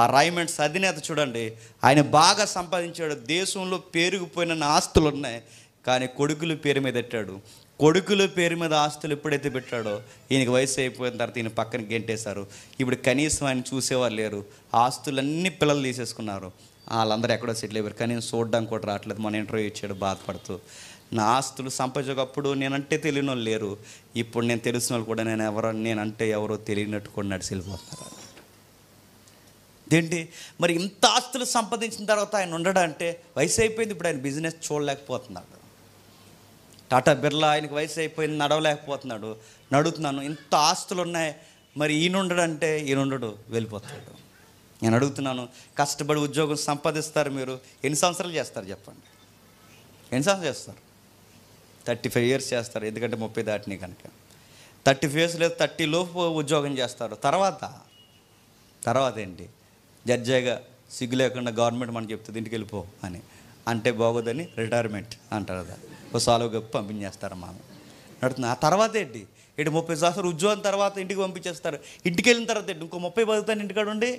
A: ఆ రైమండ్స్ అధినేత చూడండి, ఆయన బాగా సంపాదించాడు. దేశంలో పేరుకుపోయిన ఆస్తులు ఉన్నాయి, కానీ కొడుకుల పేరు మీద పెట్టాడు. కొడుకుల పేరు మీద ఆస్తులు ఎప్పుడైతే పెట్టాడో ఈయనకి వయసు అయిపోయిన తర్వాత ఈయన పక్కన గెంటేశారు. ఇప్పుడు కనీసం ఆయన చూసేవారు లేరు. ఆస్తులన్నీ పిల్లలు తీసేసుకున్నారు. వాళ్ళందరూ ఎక్కడో సెటిల్ అయిపోయారు. కనీసం చూడడానికి కూడా రావట్లేదు. మన ఇంటర్వ్యూ ఇచ్చాడు బాధపడుతూ. నా ఆస్తులు సంపాదించకప్పుడు నేనంటే తెలియని వాళ్ళు లేరు, ఇప్పుడు నేను తెలిసిన వాళ్ళు కూడా నేనంటే ఎవరో తెలియనట్టు కూడా నడిచి వెళ్ళిపోతున్నారు. ఏంటి మరి ఇంత ఆస్తులు సంపాదించిన తర్వాత ఆయన ఉండడంటే వయసు అయిపోయింది. ఇప్పుడు ఆయన బిజినెస్ చూడలేకపోతున్నాడు. టాటా బిర్లా ఆయనకి వయసు అయిపోయింది, నడవలేకపోతున్నాడు. నడుగుతున్నాను, ఇంత ఆస్తులు ఉన్నాయి, మరి ఈయన ఉండడంటే ఈయన ఉండడు, వెళ్ళిపోతాడు. నేను అడుగుతున్నాను, కష్టపడి ఉద్యోగం సంపాదిస్తారు, మీరు ఎన్ని సంవత్సరాలు చేస్తారు చెప్పండి? ఎన్ని సంవత్సరాలు చేస్తారు? 35 years చేస్తారు, ఎందుకంటే 30 దాటినాయి కనుక. 35 years లేదు 30 లోపు ఉద్యోగం చేస్తారు. తర్వాత ఏంటి? జడ్జాగా సిగ్గు లేకుండా గవర్నమెంట్ మనకు చెప్తుంది ఇంటికి వెళ్ళిపో అని, అంటే బాగోదని రిటైర్మెంట్ అంటారు కదా, ఒక సాలువ గప్పి పంపించేస్తారు మనం నడుతుంది. ఆ తర్వాత ఏంటి? 30 సంవత్సరాలు ఉద్యోగం తర్వాత ఇంటికి పంపించేస్తారు. ఇంటికి వెళ్ళిన తర్వాత ఏంటి? ఇంకో 30 బతుకుతాను ఇంటికాడ ఉండి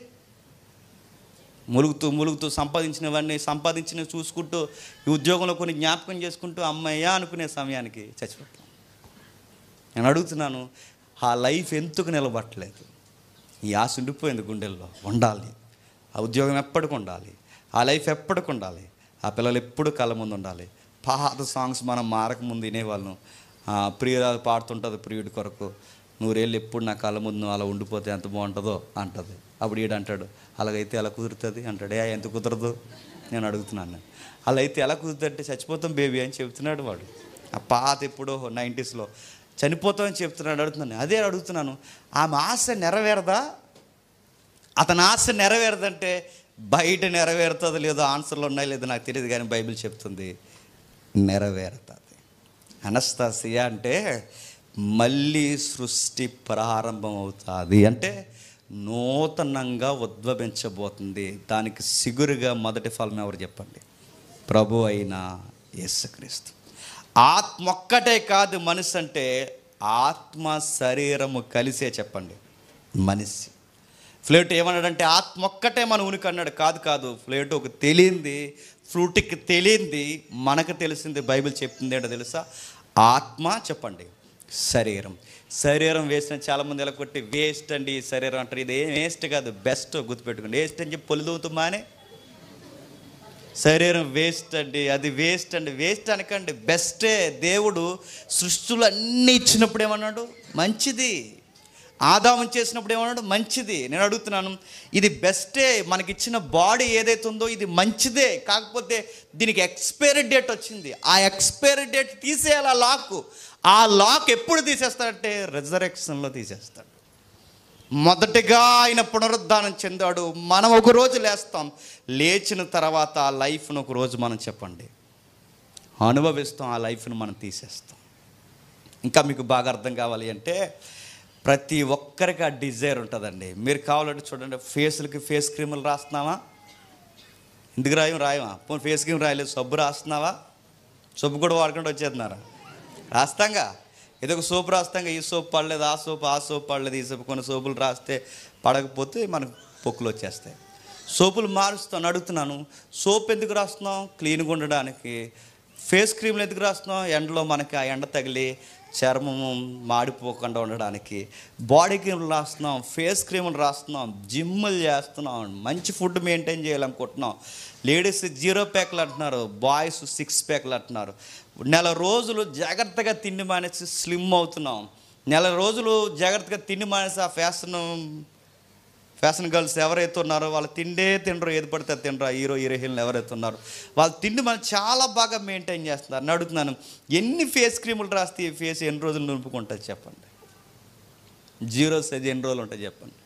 A: ములుగుతూ సంపాదించినవి చూసుకుంటూ ఈ ఉద్యోగంలో కొన్ని జ్ఞాపకం చేసుకుంటూ అమ్మయ్యా అనుకునే సమయానికి చచ్చిపోతాం. నేను అడుగుతున్నాను, ఆ లైఫ్ ఎందుకు నిలబట్టలేదు? ఈ ఆశ ఉండిపోయింది గుండెల్లో. ఉండాలి, ఆ ఉద్యోగం ఎప్పటికి ఉండాలి, ఆ లైఫ్ ఎప్పటికి ఉండాలి, ఆ పిల్లలు ఎప్పుడు కళ్ళ ముందు ఉండాలి. పాత సాంగ్స్ మనం మారకముందు వినేవాళ్ళం. ప్రియురాలు పాడుతుంటుంది ప్రియుడి కొరకు, 100 ఏళ్ళు ఎప్పుడు నా కళ్ళ ముందు అలా ఉండిపోతే ఎంత బాగుంటుందో అంటుంది. అప్పుడు ఈడు అంటాడు, అలాగైతే ఎలా కుదురుతుంది అంటాడు. ఎంత కుదరదు? నేను అడుగుతున్నాను, అలా అయితే ఎలా కుదురుతుందంటే చచ్చిపోతాం బేబీ అని చెప్తున్నాడు వాడు. ఆ పాత ఎప్పుడో 90s చనిపోతామని చెప్తున్నాడు. అదే అడుగుతున్నాను, ఆమె ఆశ నెరవేరదా? అతని ఆశ నెరవేరదంటే బయట నెరవేరుతుంది లేదో, ఆన్సర్లు ఉన్నాయి లేదో నాకు తెలియదు, కానీ బైబిల్ చెప్తుంది నెరవేరుతుంది. అనస్తాసియా అంటే మళ్ళీ సృష్టి ప్రారంభం అవుతుంది, అంటే నూతనంగా ఉద్భవించబోతుంది. దానికి సిగురుగా మొదటి ఫలం ఎవరు చెప్పండి? ప్రభు అయిన యేసుక్రీస్తు. ఆత్మ ఒక్కటే కాదు మనిషి అంటే, ఆత్మ శరీరము కలిసే చెప్పండి మనిషి. ప్లేటో ఏమన్నాడంటే ఆత్మ ఒక్కటే మన ఉనికి అన్నాడు. కాదు, ప్లేటోకి తెలియంది, ఫ్రూటికి తెలియంది, మనకు తెలిసింది బైబిల్ చెప్తుంది ఏంటో తెలుసా? ఆత్మ చెప్పండి శరీరం వేస్ట్ అని చాలామంది ఎలా కొట్టి వేస్ట్ అండి ఈ శరీరం అంటారు. ఇది ఏం వేస్ట్ కాదు, బెస్ట్. గుర్తుపెట్టుకోండి, వేస్ట్ అని చెప్పి పొలిదవుతుమానే శరీరం వేస్ట్ అండి, అది వేస్ట్ అండి. వేస్ట్ అనకండి, బెస్టే. దేవుడు సృష్టిలో అన్నీ ఇచ్చినప్పుడు ఏమన్నాడు? మంచిది. ఆదాము చేసినప్పుడు ఏమన్నాడు? మంచిది. నేను అడుగుతున్నాను, ఇది బెస్టే. మనకిచ్చిన బాడీ ఏదైతే ఉందో ఇది మంచిదే. కాకపోతే దీనికి ఎక్స్పైరీ డేట్ వచ్చింది. ఆ ఎక్స్పైరీ డేట్ తీసేయాలి. ఆ లాక్ ఎప్పుడు తీసేస్తాడంటే రెజరెక్షన్లో తీసేస్తాడు. మొదటిగా ఆయన పునరుద్ధానం చెందాడు. మనం ఒకరోజు లేస్తాం, లేచిన తర్వాత ఆ లైఫ్ను ఒకరోజు మనం చెప్పండి అనుభవిస్తాం, ఆ లైఫ్ను మనం తీసేస్తాం. ఇంకా మీకు బాగా అర్థం కావాలి అంటే, ప్రతి ఒక్కరికి ఆ డిజైర్ ఉంటుందండి. మీరు కావాలంటే చూడండి, ఫేస్లకి ఫేస్ క్రీములు రాస్తున్నావా? ఎందుకు రాయమా? పోనీ ఫేస్ క్రీమ్ రాయలేదు, సబ్బు రాస్తున్నావా? సబ్బు కూడా వాడుకుంటూ వచ్చేస్తున్నారా? రాస్తాంగా, ఏదో ఒక సోపు రాస్తాంగా. ఈ సోపు పడలేదు, ఆ సోపు పడలేదు, ఈ సోపు. కొన్ని సోపులు రాస్తే పడకపోతే మనకు పొక్కులు వచ్చేస్తాయి. సోపులు మారుస్తాను. అడుగుతున్నాను, సోప్ ఎందుకు రాస్తున్నాం? క్లీన్గా ఉండడానికి. ఫేస్ క్రీమ్లు ఎందుకు రాస్తున్నాం? ఎండలో మనకి ఆ ఎండ తగిలి చర్మము మాడిపోకుండా ఉండడానికి. బాడీ క్రీములు రాస్తున్నాం, ఫేస్ క్రీములు రాస్తున్నాం, జిమ్ములు చేస్తున్నాం, మంచి ఫుడ్ మెయింటైన్ చేయాలనుకుంటున్నాం. లేడీస్ 0 ప్యాక్లు అంటున్నారు, బాయ్స్ 6 ప్యాక్లు అంటున్నారు. నెల రోజులు జాగ్రత్తగా తిండి మానేసి స్లిమ్ అవుతున్నాం. నెల రోజులు జాగ్రత్తగా తిండి మానేసి ఆ ఫ్యాషన్ గర్ల్స్ ఎవరైతే ఉన్నారో వాళ్ళు తినరు, ఏది పడితే తినరు. హీరోయిన్లు ఎవరైతే ఉన్నారో వాళ్ళు తిండి మనం చాలా బాగా మెయింటైన్ చేస్తున్నారు. నేను అడుగుతున్నాను, ఎన్ని ఫేస్ క్రీములు రాస్తే ఈ ఫేస్ ఎన్ని రోజులు నింపుకుంటుంది చెప్పండి? 0 సైజ్ ఎన్ని రోజులు ఉంటుంది చెప్పండి?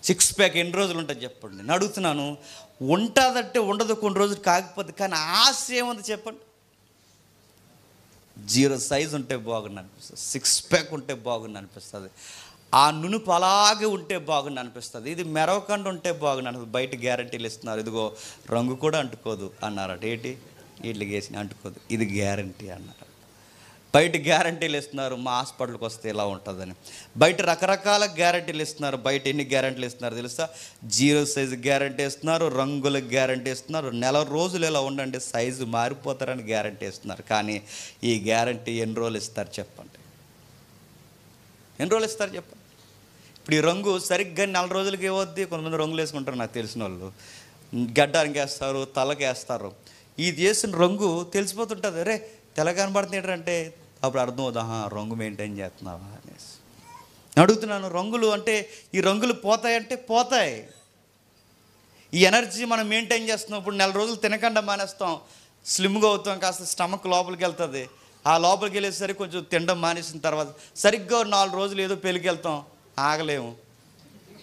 A: 6 ప్యాక్ ఎన్ని రోజులు ఉంటుంది చెప్పండి? నేను అడుగుతున్నాను, ఉంటుందంటే ఉండదు కొన్ని రోజులు, కాకపోతే కానీ ఆశ ఏముంది చెప్పండి? 0 సైజ్ ఉంటే బాగుంది అనిపిస్తుంది, 6 ప్యాక్ ఉంటే బాగుంది అనిపిస్తుంది, ఆ నునుపు అలాగే ఉంటే బాగుంది అనిపిస్తుంది, ఇది మెరవకుండా ఉంటే బాగుంది అనిపిస్తుంది. బయట గ్యారంటీలు ఇస్తున్నారు, ఇదిగో రంగు కూడా అంటుకోదు అన్నారట. ఏంటి వీటికి వేసి అంటుకోదు, ఇది గ్యారంటీ అన్నారు. బయట గ్యారంటీలు ఇస్తున్నారు, మా హాస్పిటల్కి వస్తే ఇలా ఉంటుందని. బయట రకరకాల గ్యారంటీలు ఇస్తున్నారు. బయట ఎన్ని గ్యారంటీలు ఇస్తున్నారు తెలుసా? 0 సైజు గ్యారంటీ ఇస్తున్నారు, రంగులకు గ్యారంటీ ఇస్తున్నారు, నెల రోజులు ఇలా ఉండండి సైజు మారిపోతారని గ్యారంటీ ఇస్తున్నారు. కానీ ఈ గ్యారంటీ ఎన్ని రోజులు ఇస్తారు చెప్పండి? ఎన్ని రోజులు ఇస్తారు చెప్పండి? ఇప్పుడు ఈ రంగు సరిగ్గా 4 రోజులకి ఇవ్వద్ది. కొంతమంది రంగులు వేసుకుంటారు, నాకు తెలిసిన వాళ్ళు. గడ్డానికి వేస్తారు, తలకి వేస్తారు. ఈ చేసిన రంగు తెలిసిపోతుంటుంది. రే తెల్ల కనబడుతుంది ఏంటంటే అప్పుడు అర్థం అవుదా, రంగు మెయింటైన్ చేస్తున్నావా అనేసి అడుగుతున్నాను. రంగులు అంటే ఈ రంగులు పోతాయంటే పోతాయి. ఈ ఎనర్జీ మనం మెయింటైన్ చేస్తున్నాం. ఇప్పుడు 4 రోజులు తినకుండా మానేస్తాం, స్లిమ్గా అవుతాం, కాస్త స్టమక్ లోపలికి వెళ్తుంది. ఆ లోపలికి వెళ్ళేసరికి కొంచెం తినడం మానేసిన తర్వాత సరిగ్గా 4 రోజులు ఏదో పెళ్ళికి వెళ్తాం, ఆగలేము,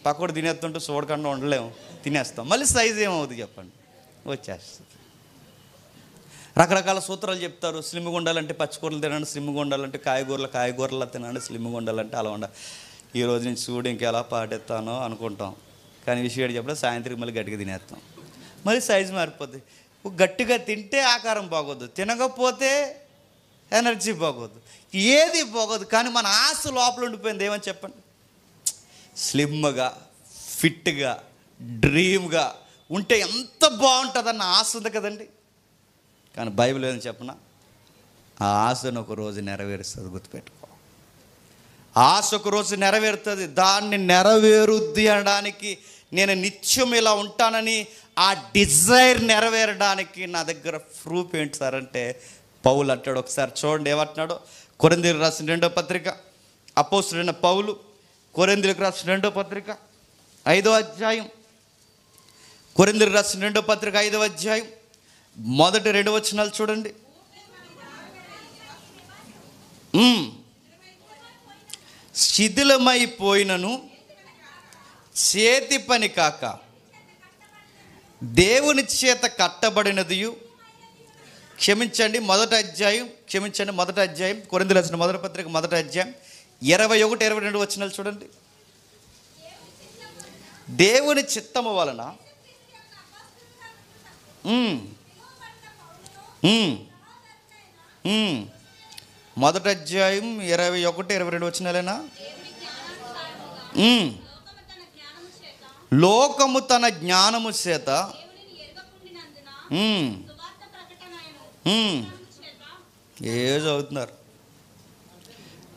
A: పక్కడు తినేస్తుంటే చూడకుండా ఉండలేము, తినేస్తాం. మళ్ళీ సైజ్ ఏమవుతుంది చెప్పండి? వచ్చేస్తుంది. రకరకాల సూత్రాలు చెప్తారు. స్లిమ్గా ఉండాలంటే పచ్చికూరలు తినండి, స్లిమ్గా ఉండాలంటే కాయగూరలా తినండి, స్లిమ్గా ఉండాలంటే అలా ఉండాలి. ఈ రోజు నుంచి చూడు ఇంకెలా పాటెత్తానో అనుకుంటాం, కానీ విషయం చెప్పడం సాయంత్రం మళ్ళీ గట్టిగా తినేస్తాం, మళ్ళీ సైజు మారిపోద్ది. గట్టిగా తింటే ఆకారం బాగోదు, తినకపోతే ఎనర్జీ బాగోదు, ఏది బాగోదు. కానీ మన ఆశ లోపల ఉండిపోయింది. ఏమని చెప్పండి? స్లిమ్గా, ఫిట్గా, డ్రీమ్గా ఉంటే ఎంత బాగుంటుందన్న ఆశ ఉంది కదండి. కానీ బైబిల్ ఏదని చెప్పనా, ఆ ఆశను ఒక రోజు నెరవేరుస్తుంది. గుర్తుపెట్టుకో, ఆశ ఒక రోజు నెరవేరుతుంది. దాన్ని నెరవేరుద్ది అనడానికి, నేను నిత్యం ఇలా ఉంటానని ఆ డిజైర్ నెరవేరడానికి నా దగ్గర ప్రూఫ్ ఏంటి సార్ అంటే, పౌలు అంటాడు. ఒకసారి చూడండి ఏమంటున్నాడో. కొరింథీయులకు రాసిన 2వ పత్రిక, అపోస్తలుడైన పౌలు కొరింథీయులకు రాసిన 2వ పత్రిక 5వ అధ్యాయం, కొరింథీయులకు రాసిన 2వ పత్రిక 5వ అధ్యాయం మొదటి 2 వచనాలు చూడండి. శిథిలమైపోయినను చేతి పని కాక దేవుని చేత కట్టబడినదియు, మొదటి అధ్యాయం కొరింథీయులకు రాసిన మొదటి పత్రిక 1వ అధ్యాయం 21-22 వచనాలు చూడండి. దేవుని చిత్తము వలన మొదటి అధ్యాయం 21-22 వచనాలేనా? లోకము తన జ్ఞానము చేత ఏ చదువుతున్నారు?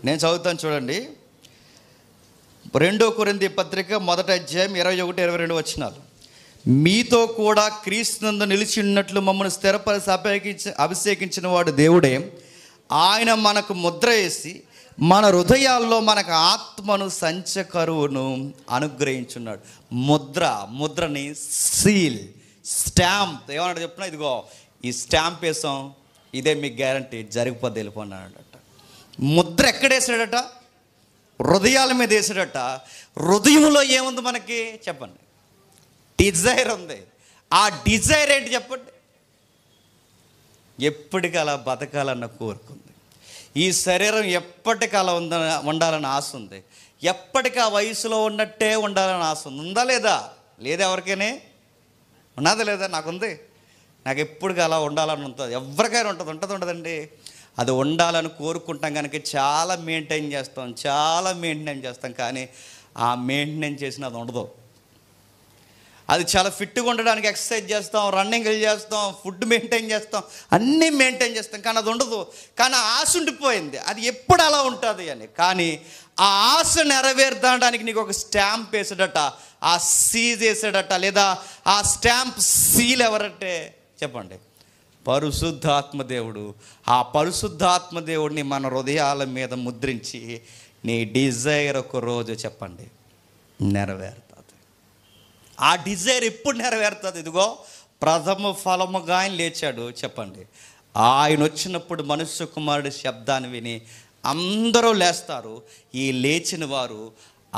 A: నేను చదువుతాను చూడండి. 2 కొరింథీ పత్రిక 1వ అధ్యాయం 21-22 వచనాలు. మీతో కూడా క్రీస్తునందు నిలిచి ఉన్నట్లు మమ్మల్ని స్థిరపరిచి అభిషేకించిన వాడు దేవుడే. ఆయన మనకు ముద్ర వేసి మన హృదయాల్లో మనకు ఆత్మను సంచకరువును అనుగ్రహించున్నాడు. ముద్రని సీల్, స్టాంప్ ఏమన్నాడు చెప్తున్నా? ఇదిగో ఈ స్టాంప్ వేసాం, ఇదే మీకు గ్యారంటీ, జరిగిపోద్ది, వెళ్ళిపోన్నాడట. ముద్ర ఎక్కడేసాడట? హృదయాల మీద వేసాడట. హృదయంలో ఏముంది మనకి చెప్పండి? డిజైర్ ఉంది. ఆ డిజైర్ ఏంటి చెప్పండి? ఎప్పటికీ అలా బతకాలన్న కోరుకుంది. ఈ శరీరం ఎప్పటికీ అలా ఉండాలని ఆశ ఉంది. ఎప్పటికీ ఆ వయసులో ఉన్నట్టే ఉండాలని ఆశ ఉంది. ఉందా లేదా? లేదా? ఎవరికైనా ఉన్నదా లేదా? నాకుంది. నాకు ఎప్పటికీ అలా ఉండాలని ఉంటుంది. ఎవరికైనా ఉండదండి. అది ఉండాలని కోరుకుంటాం కనుక చాలా మెయింటైన్ చేస్తాం. కానీ ఆ మెయింటైన్ చేసిన అది ఉండదు. అది చాలా ఫిట్గా ఉండడానికి ఎక్సర్సైజ్ చేస్తాం, రన్నింగ్ చేస్తాం, ఫుడ్ మెయింటైన్ చేస్తాం, అన్నీ మెయింటైన్ చేస్తాం, కానీ అది ఉండదు. కానీ ఆ ఆశ ఉండిపోయింది, అది ఎప్పుడు అలా ఉంటుంది అని. కానీ ఆ ఆశ నెరవేర్చడానికి నీకు ఒక స్టాంప్ వేసాడట, ఆ సీజ్ వేసాడట. లేదా ఆ స్టాంప్ సీల్ ఎవరంటే చెప్పండి? పరిశుద్ధాత్మ దేవుడు. ఆ పరిశుద్ధాత్మ దేవుడిని మన హృదయాల మీద ముద్రించి నీ డిజైర్ ఒక రోజు చెప్పండి నెరవేరుతుంది. ఆ డిజైర్ ఎప్పుడు నెరవేరుతుంది? ఇదిగో ప్రథమ ఫలముగా ఆయన లేచాడు చెప్పండి. ఆయన వచ్చినప్పుడు మనుష్య కుమారుడి శబ్దాన్ని విని అందరూ లేస్తారు. ఈ లేచిన వారు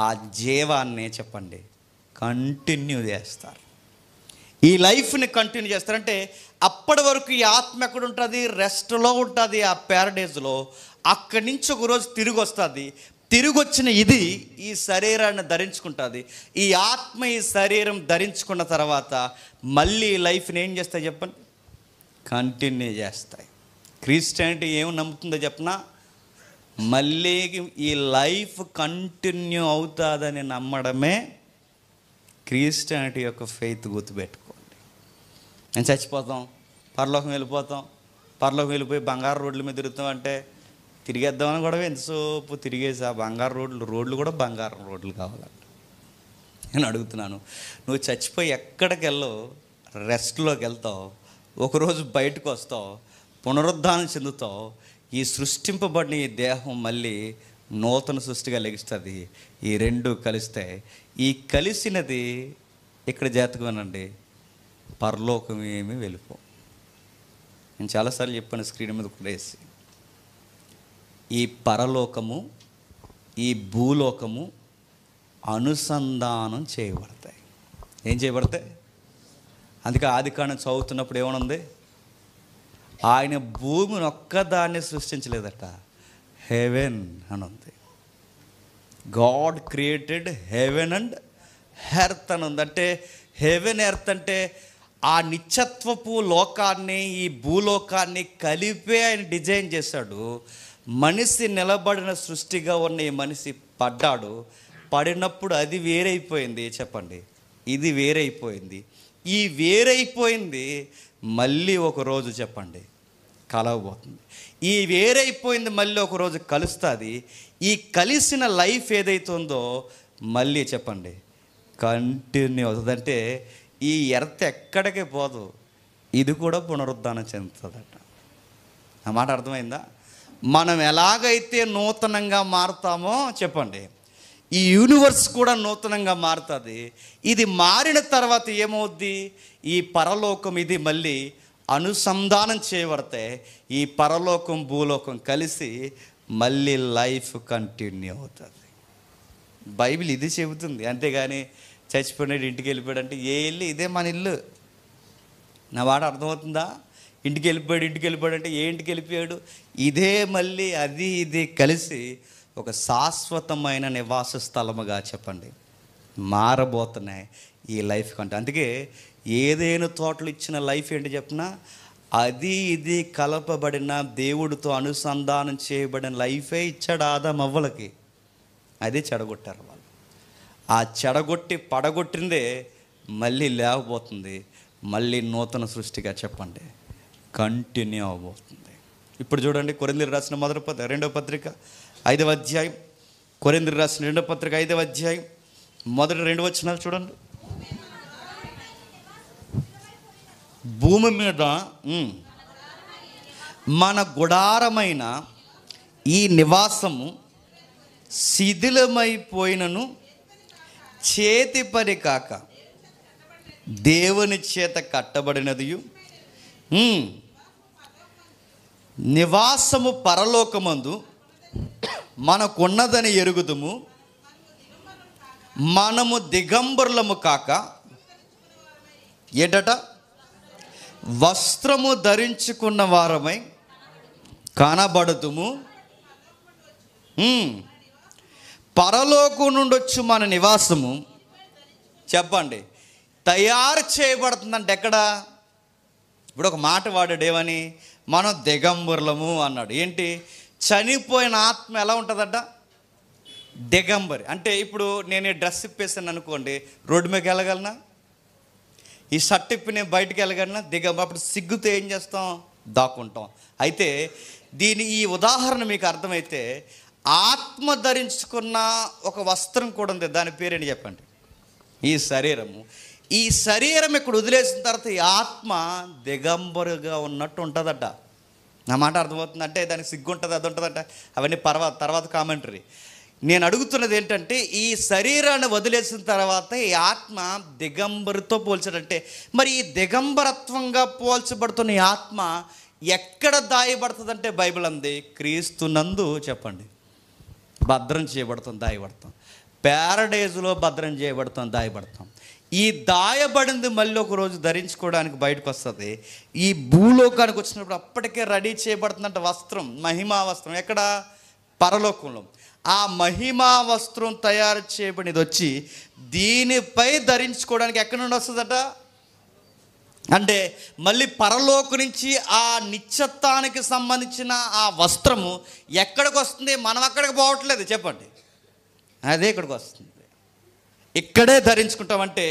A: ఆ జీవాన్ని చెప్పండి కంటిన్యూ చేస్తారు. ఈ లైఫ్ని కంటిన్యూ చేస్తారంటే అప్పటి వరకు ఈ ఆత్మ ఎక్కడ ఉంటుంది? రెస్ట్లో ఉంటుంది, ఆ ప్యారడైజ్లో. అక్కడి నుంచి ఒకరోజు తిరిగి వస్తుంది. తిరిగి వచ్చిన ఇది ఈ శరీరాన్ని ధరించుకుంటుంది. ఈ ఆత్మ ఈ శరీరం ధరించుకున్న తర్వాత మళ్ళీ లైఫ్ని ఏం చేస్తాయి చెప్పండి? కంటిన్యూ చేస్తాయి. క్రిస్టియానిటీ ఏమి నమ్ముతుందో చెప్పనా? మళ్ళీ ఈ లైఫ్ కంటిన్యూ అవుతుందని నమ్మడమే క్రిస్టియానిటీ యొక్క ఫెయిత్. గుర్తుపెట్టుకోండి. నేను చచ్చిపోతాం, పరలోకం వెళ్ళిపోతాం, పరలోకం వెళ్ళిపోయి బంగారు రోడ్ల మీద తిరుగుతాం అంటే తిరిగేద్దామని కూడా ఎంతసేపు తిరిగేసి ఆ బంగారు రోడ్లు కూడా బంగారం రోడ్లు కావాలంట. నేను అడుగుతున్నాను, నువ్వు చచ్చిపోయి ఎక్కడికి వెళ్ళో రెస్ట్లోకి వెళ్తావు, ఒకరోజు బయటకు వస్తావు, పునరుద్ధానం చెందుతావు, ఈ సృష్టింపబడిన ఈ దేహం మళ్ళీ నూతన సృష్టిగా లెగిస్తుంది. ఈ రెండు కలిస్తే ఈ కలిసినది ఇక్కడ జాతకమేనండి, పరలోకం ఏమీ వెళ్ళిపో. నేను చాలాసార్లు చెప్పాను స్క్రీన్ మీద కూడా వేసి, ఈ పరలోకము ఈ భూలోకము అనుసంధానం చేయబడతాయి. ఏం చేయబడతాయి? అందుకే ఆదికాండం చదువుతున్నప్పుడు ఏమనుంది? ఆయన భూమిని ఒక్కదాన్ని సృష్టించలేదట, హెవెన్ అని ఉంది. God created heaven and earth అని ఉంది. అంటే హెవెన్ ఎర్త్ అంటే ఆ నిత్యత్వపు లోకాన్ని ఈ భూలోకాన్ని కలిపే ఆయన డిజైన్ చేశాడు. మనిషి నిలబడిన సృష్టిగా ఉన్న ఈ మనిషి పడ్డాడు. పడినప్పుడు అది వేరైపోయింది. చెప్పండి, ఇది వేరైపోయింది. ఈ వేరైపోయింది మళ్ళీ ఒకరోజు చెప్పండి కలవబోతుంది. ఈ వేరైపోయింది మళ్ళీ ఒకరోజు కలుస్తుంది. ఈ కలిసిన లైఫ్ ఏదైతుందో మళ్ళీ చెప్పండి కంటిన్యూ అవుతుంది. అంటే ఈ ఎర్త్ ఎక్కడికి పోదు, ఇది కూడా పునరుద్ధానం చెందుతుందట. ఆ మాట అర్థమైందా? మనం ఎలాగైతే నూతనంగా మారుతామో చెప్పండి, ఈ యూనివర్స్ కూడా నూతనంగా మారుతుంది. ఇది మారిన తర్వాత ఏమవుద్ది? ఈ పరలోకం ఇది మళ్ళీ అనుసంధానం చేయబడితే ఈ పరలోకం భూలోకం కలిసి మళ్ళీ లైఫ్ కంటిన్యూ అవుతుంది. బైబిల్ ఇది చెబుతుంది. అంతేగాని చచ్చిపోయినాడు ఇంటికి వెళ్ళిపోయాడు అంటే ఏ ఇల్లు? ఇదే మన ఇల్లు. నా మాట అర్థమవుతుందా? ఇంటికి వెళ్ళిపోయాడు అంటే ఏ ఇంటికి వెళ్ళిపోయాడు? ఇదే మళ్ళీ అది ఇది కలిసి ఒక శాశ్వతమైన నివాస స్థలముగా చెప్పండి మారబోతున్నాయి ఈ లైఫ్ కంటే. అందుకే ఏదైనా తోటలు ఇచ్చిన లైఫ్ ఏంటి చెప్పినా, అది ఇది కలపబడిన దేవుడితో అనుసంధానం చేయబడిన లైఫే ఇచ్చాడు ఆదాము అవ్వలకి. అదే చెడగొట్టారు వాళ్ళు. ఆ చెడగొట్టి పడగొట్టిందే మళ్ళీ లేవబోతుంది. మళ్ళీ నూతన సృష్టిగా చెప్పండి కంటిన్యూ అవబోతుంది. ఇప్పుడు చూడండి, కొరింథీయులకు రాసిన మొదటి పత్రిక 2వ పత్రిక 5వ అధ్యాయం. కొరింథీయులకు రాసిన 2వ పత్రిక 5వ అధ్యాయం మొదటి 2 వచనాలు చూడండి. భూమి మీద మన గుడారమైన ఈ నివాసము శిథిలమైపోయినను చేతి పని కాక దేవుని చేత కట్టబడినదియు, నివాసము పరలోకమందు మనకున్నదని ఎరుగుదుము. మనము దిగంబరులము కాక ఏంటట? వస్త్రము ధరించుకున్న వారమై కనబడుతుము. పరలోకం నుండి వచ్చి మన నివాసము చెప్పండి తయారు చేయబడుతుందంటే ఎక్కడ? ఇప్పుడు ఒక మాట వాడాడు, ఏమని? మనం దిగంబరులము అన్నాడు. ఏంటి? చనిపోయిన ఆత్మ ఎలా ఉంటుందట? దిగంబరి. అంటే ఇప్పుడు నేను ఈ డ్రెస్ ఇప్పేసాను అనుకోండి, రోడ్డు మీదకి వెళ్ళగలనా? ఈ షర్ట్ ఇప్పి నేను బయటికి వెళ్ళగలనా? దిగంబరి. అప్పుడు సిగ్గుతో ఏం చేస్తాం? దాక్కుంటాం. అయితే ఈ ఉదాహరణ మీకు అర్థమైతే, ఆత్మ ధరించుకున్న ఒక వస్త్రం కూడా ఉంది. దాని పేరేంటి చెప్పండి? ఈ శరీరము. ఈ శరీరం ఇక్కడ వదిలేసిన తర్వాత ఈ ఆత్మ దిగంబరుగా ఉన్నట్టు ఉంటుందట. నా మాట అర్థమవుతుంది? అంటే దానికి సిగ్గు ఉంటుంది, అది ఉంటుందట. అవన్నీ తర్వాత కామెంటరీ. నేను అడుగుతున్నది ఏంటంటే, ఈ శరీరాన్ని వదిలేసిన తర్వాత ఈ ఆత్మ దిగంబరితో పోల్చాడంటే, మరి ఈ దిగంబరత్వంగా పోల్చబడుతున్న ఈ ఆత్మ ఎక్కడ దాయబడుతుందంటే బైబిల్ అంది క్రీస్తునందు చెప్పండి భద్రం చేయబడుతాం, దాయబడతాం. ప్యారడైజ్లో భద్రం చేయబడతాం, దాయబడతాం. ఈ దాయబడింది మళ్ళీ ఒక రోజు ధరించుకోవడానికి బయటకు వస్తుంది. ఈ భూలోకానికి వచ్చినప్పుడు అప్పటికే రెడీ చేయబడుతుందంట వస్త్రం, మహిమా వస్త్రం. ఎక్కడ? పరలోకంలో. ఆ మహిమా వస్త్రం తయారు చేయబడినది వచ్చి దీనిపై ధరించుకోవడానికి ఎక్కడి నుండి వస్తుందట? అంటే మళ్ళీ పరలోకం నుంచి ఆ నిత్యత్వానికి సంబంధించిన ఆ వస్త్రము ఎక్కడికి వస్తుంది? మనం అక్కడికి పోవట్లేదు, చెప్పండి. అదే ఇక్కడికి వస్తుంది. ఇక్కడే ధరించుకుంటామంటే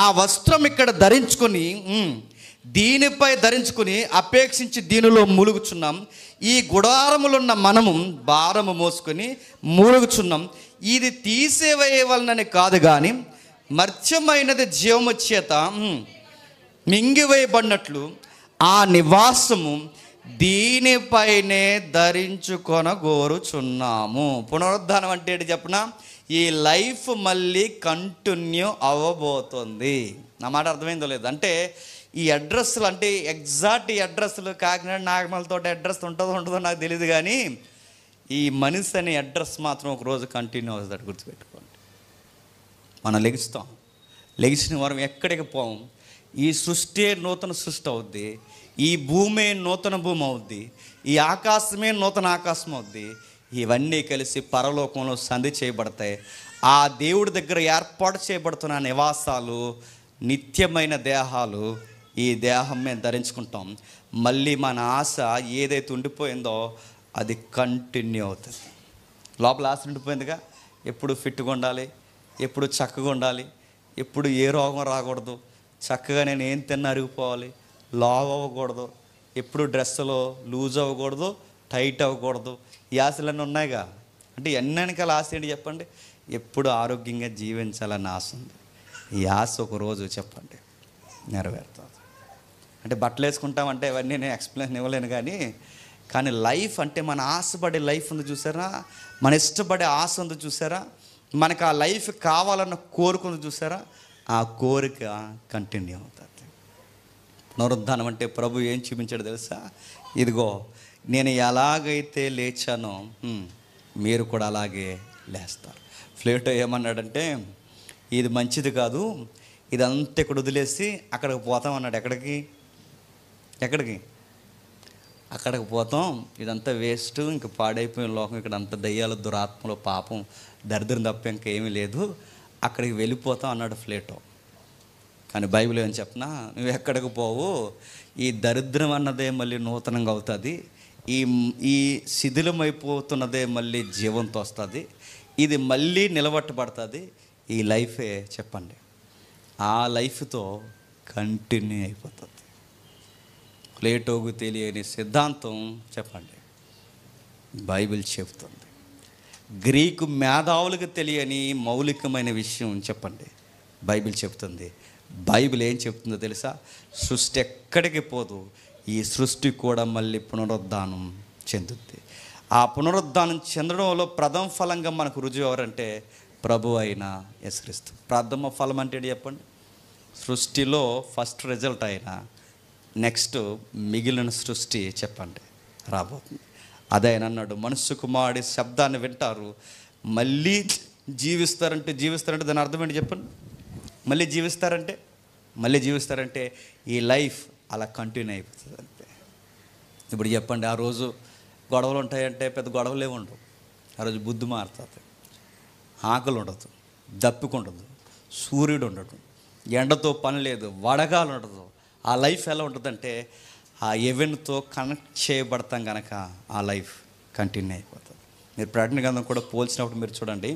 A: ఆ వస్త్రం ఇక్కడ ధరించుకొని దీనిపై ధరించుకుని అపేక్షించి దీనిలో మూలుగుచున్నాం. ఈ గుడారములున్న మనము భారము మోసుకొని మూలుగుచున్నాం. ఇది తీసివేయవలనని కాదు కానీ మర్త్యమైనది జీవము చేత మింగివేయబడినట్లు ఆ నివాసము దీనిపైనే ధరించుకొనగోరుచున్నాము. పునరుద్ధానం అంటే ఏంటి చెప్పనా? ఈ లైఫ్ మళ్ళీ కంటిన్యూ అవ్వబోతుంది. నా మాట అర్థమైందో లేదు? అంటే ఈ అడ్రస్లు అంటే ఎగ్జాక్ట్ ఈ అడ్రస్లు కాకినాడ నాగమలతో అడ్రస్ ఉంటుందో నాకు తెలియదు, కానీ ఈ మనిషి అనే అడ్రస్ మాత్రం ఒకరోజు కంటిన్యూ అవుతుంది. గుర్తుపెట్టుకోండి. మనం లెగిసిన వారం ఎక్కడికి పోం. ఈ సృష్టి నూతన సృష్టి అవుద్ది, ఈ భూమి నూతన భూమి అవుద్ది, ఈ ఆకాశమే నూతన ఆకాశం అవుద్ది. ఇవన్నీ కలిసి పరలోకంలో సంధి చేయబడతాయి. ఆ దేవుడి దగ్గర ఏర్పాటు చేయబడుతున్న నివాసాలు, నిత్యమైన దేహాలు, ఈ దేహం మేము ధరించుకుంటాం. మళ్ళీ మన ఆశ ఏదైతే ఉండిపోయిందో అది కంటిన్యూ అవుతుంది. లోపల ఆశ ఉండిపోయిందిగా, ఎప్పుడు ఫిట్గా ఉండాలి, ఎప్పుడు చక్కగా ఉండాలి, ఎప్పుడు ఏ రోగం రాకూడదు, చక్కగా నేను ఏం తిన్నా అరిగిపోవాలి, లావ్ అవ్వకూడదు, ఎప్పుడు డ్రెస్సులో లూజ్ అవ్వకూడదు, టైట్ అవ్వకూడదు. ఈ ఆశలన్నీ ఉన్నాయిగా. అంటే ఎన్నెనకాల ఆశ ఏంటి చెప్పండి? ఎప్పుడు ఆరోగ్యంగా జీవించాలని ఆశ ఉంది. ఈ ఆశ ఒకరోజు చెప్పండి నెరవేరుతుంది. అంటే బట్టలు వేసుకుంటామంటే ఇవన్నీ నేను ఎక్స్ప్లెయిన్ ఇవ్వలేను, కానీ లైఫ్ అంటే మన ఆశపడే లైఫ్ ఉంది చూసారా, మన ఇష్టపడే ఆశ ఉంది చూసారా, మనకు ఆ లైఫ్ కావాలన్న కోరిక ఉంది చూసారా, ఆ కోరిక కంటిన్యూ అవుతుంది. పునరుద్ధానం అంటే ప్రభు ఏం చూపించాడు తెలుసా? ఇదిగో నేను ఎలాగైతే లేచానో మీరు కూడా అలాగే లేస్తారు. ప్లేటో ఏమన్నాడంటే ఇది మంచిది కాదు, ఇదంతా ఇక్కడ వదిలేసి అక్కడికి పోతామన్నాడు. ఎక్కడికి అక్కడికి పోతాం, ఇదంతా వేస్ట్, ఇంక పాడైపోయిన లోకం, ఇక్కడ అంత దయ్యాలు, దురాత్మలు, పాపం, దరిద్రం తప్ప ఇంకేమీ లేదు, అక్కడికి వెళ్ళిపోతాం అన్నాడు ప్లేటో. కానీ బైబిల్ ఏం చెప్పనా? నువ్వు ఎక్కడికి పోవు, ఈ దరిద్రం అన్నదే మళ్ళీ నూతనంగా అవుతుంది, ఈ శిథిలమైపోతున్నదే మళ్ళీ జీవంతో వస్తుంది, ఇది మళ్ళీ నిలబట్టబడుతుంది. ఈ లైఫే చెప్పండి ఆ లైఫ్తో కంటిన్యూ అయిపోతుంది. ప్లేటోకు తెలియని సిద్ధాంతం చెప్పండి బైబిల్ చెప్తుంది. గ్రీకు మేధావులకు తెలియని మౌలికమైన విషయం చెప్పండి బైబిల్ చెప్తుంది. బైబిల్ ఏం చెప్తుందో తెలుసా? సృష్టి ఎక్కడికి పోదు, ఈ సృష్టి కూడా మళ్ళీ పునరుద్ధానం చెందుద్ది. ఆ పునరుద్ధానం చెందడంలో ప్రథమ ఫలంగా మనకు రుజువు ఎవరంటే ప్రభు అయిన యేసుక్రీస్తు. ప్రథమ ఫలం అంటే చెప్పండి? సృష్టిలో ఫస్ట్ రిజల్ట్ అయిన నెక్స్ట్ మిగిలిన సృష్టి చెప్పండి రాబోతుంది. అదే ఆయన అన్నాడు, మనుష్య కుమారుడి శబ్దాన్ని వింటారు, మళ్ళీ జీవిస్తారంటే దాని అర్థం ఏంటి చెప్పండి? మళ్ళీ జీవిస్తారంటే ఈ లైఫ్ అలా కంటిన్యూ అయిపోతుంది అంతే. ఇప్పుడు చెప్పండి, ఆ రోజు గొడవలు ఉంటాయంటే పెద్ద గొడవలే ఉండవు. ఆ రోజు బుద్ధి మారుతుంది, ఆకలి ఉండదు, దప్పిక ఉండదు, సూర్యుడు ఉండడు, ఎండతో పని లేదు, వడగాలు ఉండదు. ఆ లైఫ్ ఎలా ఉంటుందంటే ఆ ఈవెంట్తో కనెక్ట్ చేయబడతాం కనుక ఆ లైఫ్ కంటిన్యూ అయిపోతుంది. మీరు ప్రకటన గ్రంథం కూడా పోల్చినప్పుడు మీరు చూడండి,